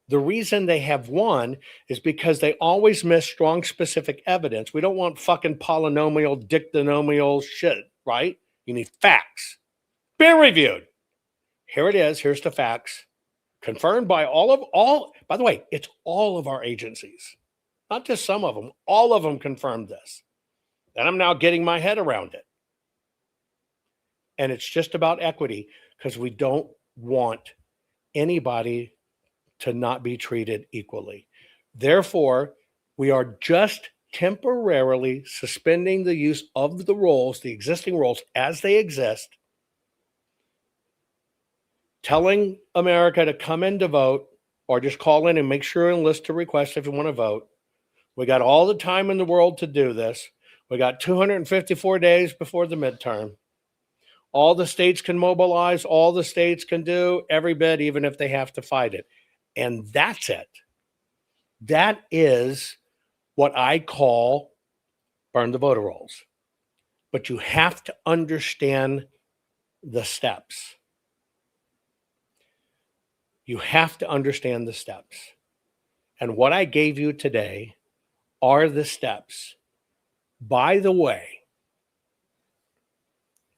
The reason they have won is because they always miss strong specific evidence. We don't want fucking polynomial, dictynomial shit, right? You need facts. Peer reviewed. Here it is. Here's the facts. Confirmed by by the way, it's all of our agencies. Not just some of them. All of them confirmed this. And I'm now getting my head around it. And it's just about equity, because we don't want anybody to not be treated equally. Therefore, we are just temporarily suspending the use of the rolls, the existing rolls as they exist, telling America to come in to vote, or just call in and make sure and list a request if you want to vote. We got all the time in the world to do this. We got 254 days before the midterm. All the states can mobilize. All the states can do every bit, even if they have to fight it. And that's it. That is what I call burn the voter rolls. But you have to understand the steps. You have to understand the steps. And what I gave you today are the steps. By the way,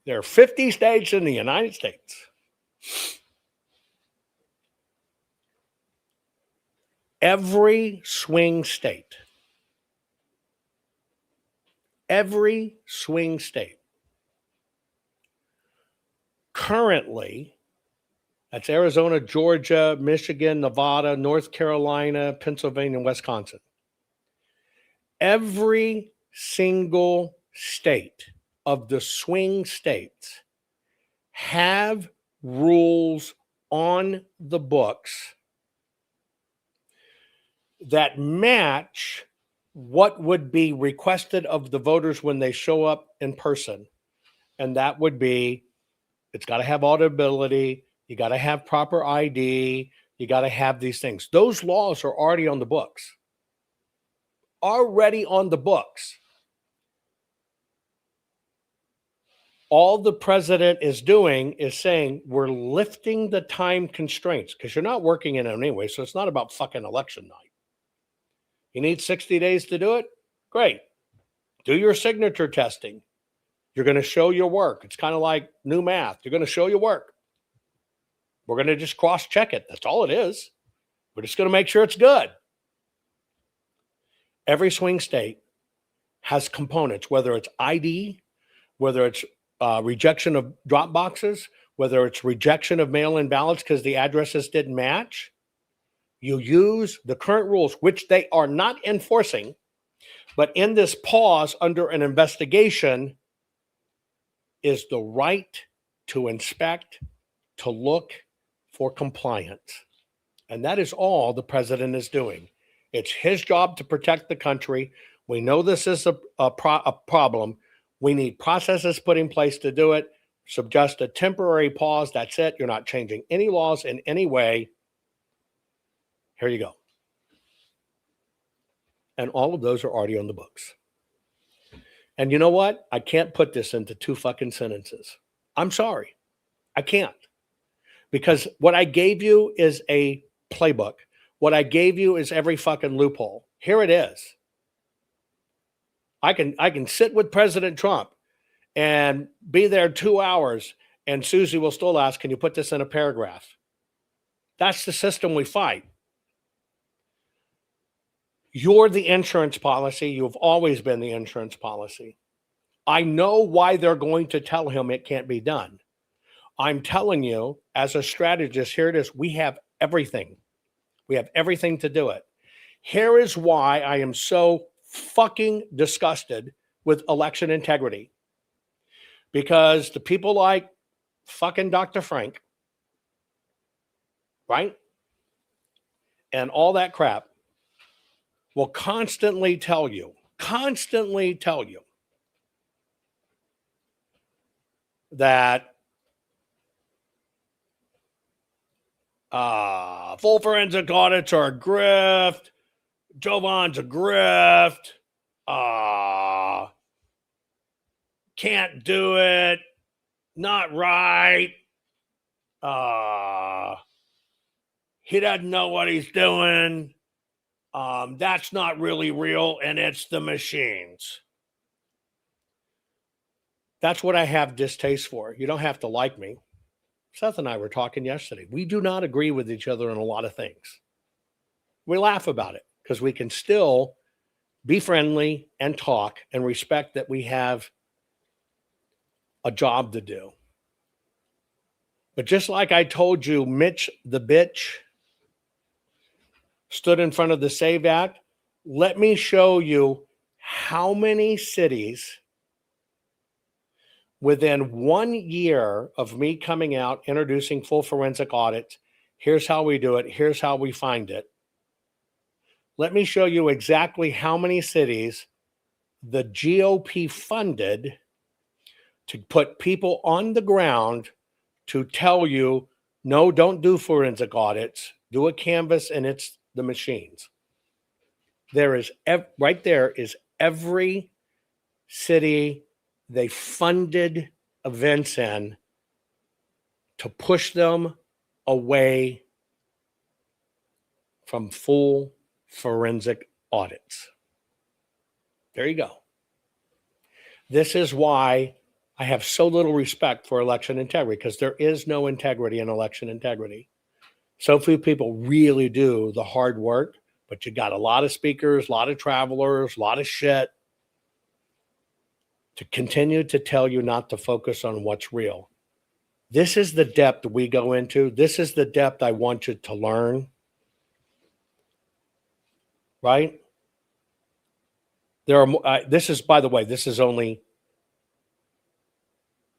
there are 50 states in the United States. Every swing state currently, that's Arizona, Georgia, Michigan, Nevada, North Carolina, Pennsylvania, and Wisconsin. Every single state of the swing states have rules on the books that match what would be requested of the voters when they show up in person. And that would be, it's got to have auditability, you got to have proper ID, you got to have these things. Those laws are already on the books. Already on the books. All the president is doing is saying we're lifting the time constraints, because you're not working in it anyway, so it's not about fucking election night. You need 60 days to do it? Great. Do your signature testing. You're going to show your work. It's kind of like new math. You're going to show your work. We're going to just cross-check it. That's all it is. We're just going to make sure it's good. Every swing state has components, whether it's ID, whether it's rejection of drop boxes, whether it's rejection of mail-in ballots because the addresses didn't match. You use the current rules, which they are not enforcing, but in this pause under an investigation is the right to inspect, to look for compliance. And that is all the president is doing. It's his job to protect the country. We know this is a problem. We need processes put in place to do it. Suggest a temporary pause. That's it. You're not changing any laws in any way. Here you go. And all of those are already on the books. And you know what? I can't put this into 2 fucking sentences. I'm sorry. I can't. Because what I gave you is a playbook. What I gave you is every fucking loophole. Here it is. I can sit with President Trump and be there 2 hours, and Susie will still ask, can you put this in a paragraph? That's the system we fight. You're the insurance policy. You've always been the insurance policy. I know why they're going to tell him it can't be done. I'm telling you, as a strategist, here it is. We have everything. We have everything to do it. Here is why I am so fucking disgusted with election integrity. Because the people like fucking Dr. Frank, right? And all that crap will constantly tell you that full forensic audits are a grift. Jovan's a grift. Can't do it. Not right. He doesn't know what he's doing. That's not really real, and it's the machines. That's what I have distaste for. You don't have to like me. Seth and I were talking yesterday. We do not agree with each other on a lot of things. We laugh about it because we can still be friendly and talk and respect that we have a job to do. But just like I told you, Mitch the bitch stood in front of the SAVE Act. Let me show you how many cities within 1 year of me coming out, introducing full forensic audits. Here's how we do it. Here's how we find it. Let me show you exactly how many cities the GOP funded to put people on the ground to tell you, no, don't do forensic audits. Do a canvas and it's the machines. There is, right there is every city they funded events in to push them away from full forensic audits. There you go. This is why I have so little respect for election integrity, because there is no integrity in election integrity. So few people really do the hard work, but you got a lot of speakers, a lot of travelers, a lot of shit to continue to tell you not to focus on what's real. This is the depth we go into. This is the depth I want you to learn. Right? There are, this is, by the way, this is only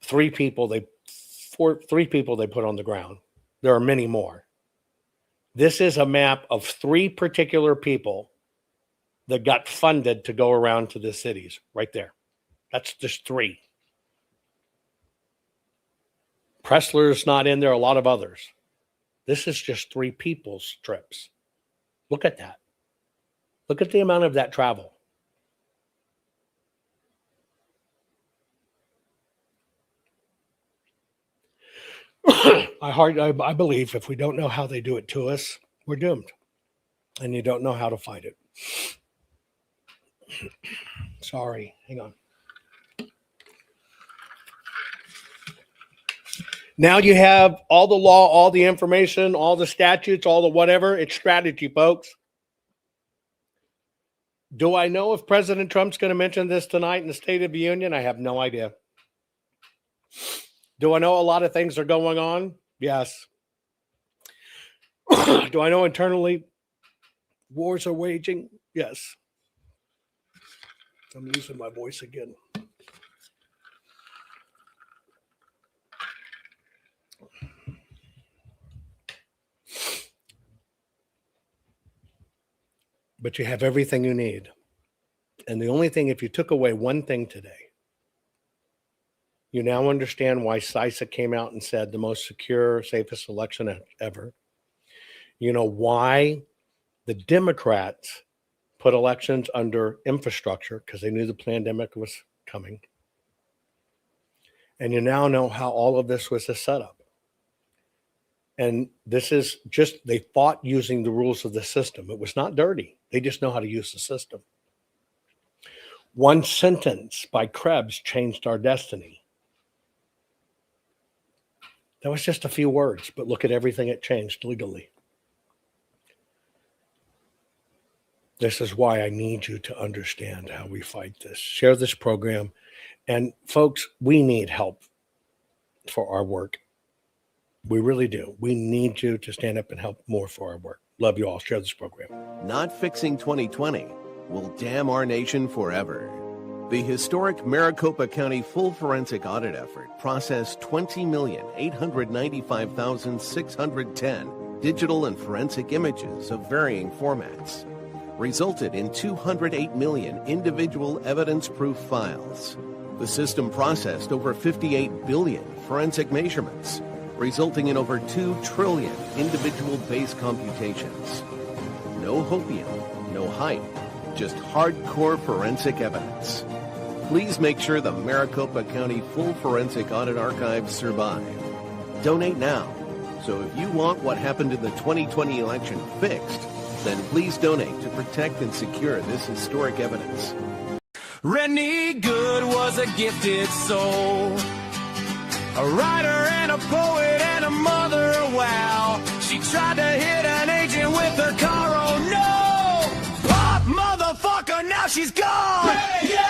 three people they put on the ground. There are many more. This is a map of 3 particular people that got funded to go around to the cities right there. That's just 3. Pressler's not in there, a lot of others. This is just 3 people's trips. Look at that. Look at the amount of that travel. I believe if we don't know how they do it to us, we're doomed. And you don't know how to fight it. Sorry, hang on. Now you have all the law, all the information, all the statutes, all the whatever. It's strategy, folks. Do I know if President Trump's going to mention this tonight in the State of the Union? I have no idea. Do I know a lot of things are going on? Yes. Do I know internally wars are waging? Yes. I'm losing my voice again. But you have everything you need. And the only thing, if you took away one thing today, you now understand why CISA came out and said the most secure, safest election ever. You know why the Democrats put elections under infrastructure, because they knew the pandemic was coming. And you now know how all of this was a setup. And this is just, they fought using the rules of the system. It was not dirty. They just know how to use the system. One sentence by Krebs changed our destiny. That was just a few words, but look at everything it changed legally. This is why I need you to understand how we fight this. Share this program. And folks, we need help for our work. We really do. We need you to stand up and help more for our work. Love you all. Share this program. Not fixing 2020 will damn our nation forever. The historic Maricopa County full forensic audit effort processed 20,895,610 digital and forensic images of varying formats, resulted in 208 million individual evidence-proof files. The system processed over 58 billion forensic measurements, resulting in over 2 trillion individual base computations. No hopium, no hype, just hardcore forensic evidence. Please make sure the Maricopa County Full Forensic Audit Archives survive. Donate now. So if you want what happened in the 2020 election fixed, then please donate to protect and secure this historic evidence. Rennie Good was a gifted soul, a writer and a poet and a mother, wow. She tried to hit an agent with her car, oh no! Pop, motherfucker, now she's gone! Hey, yeah!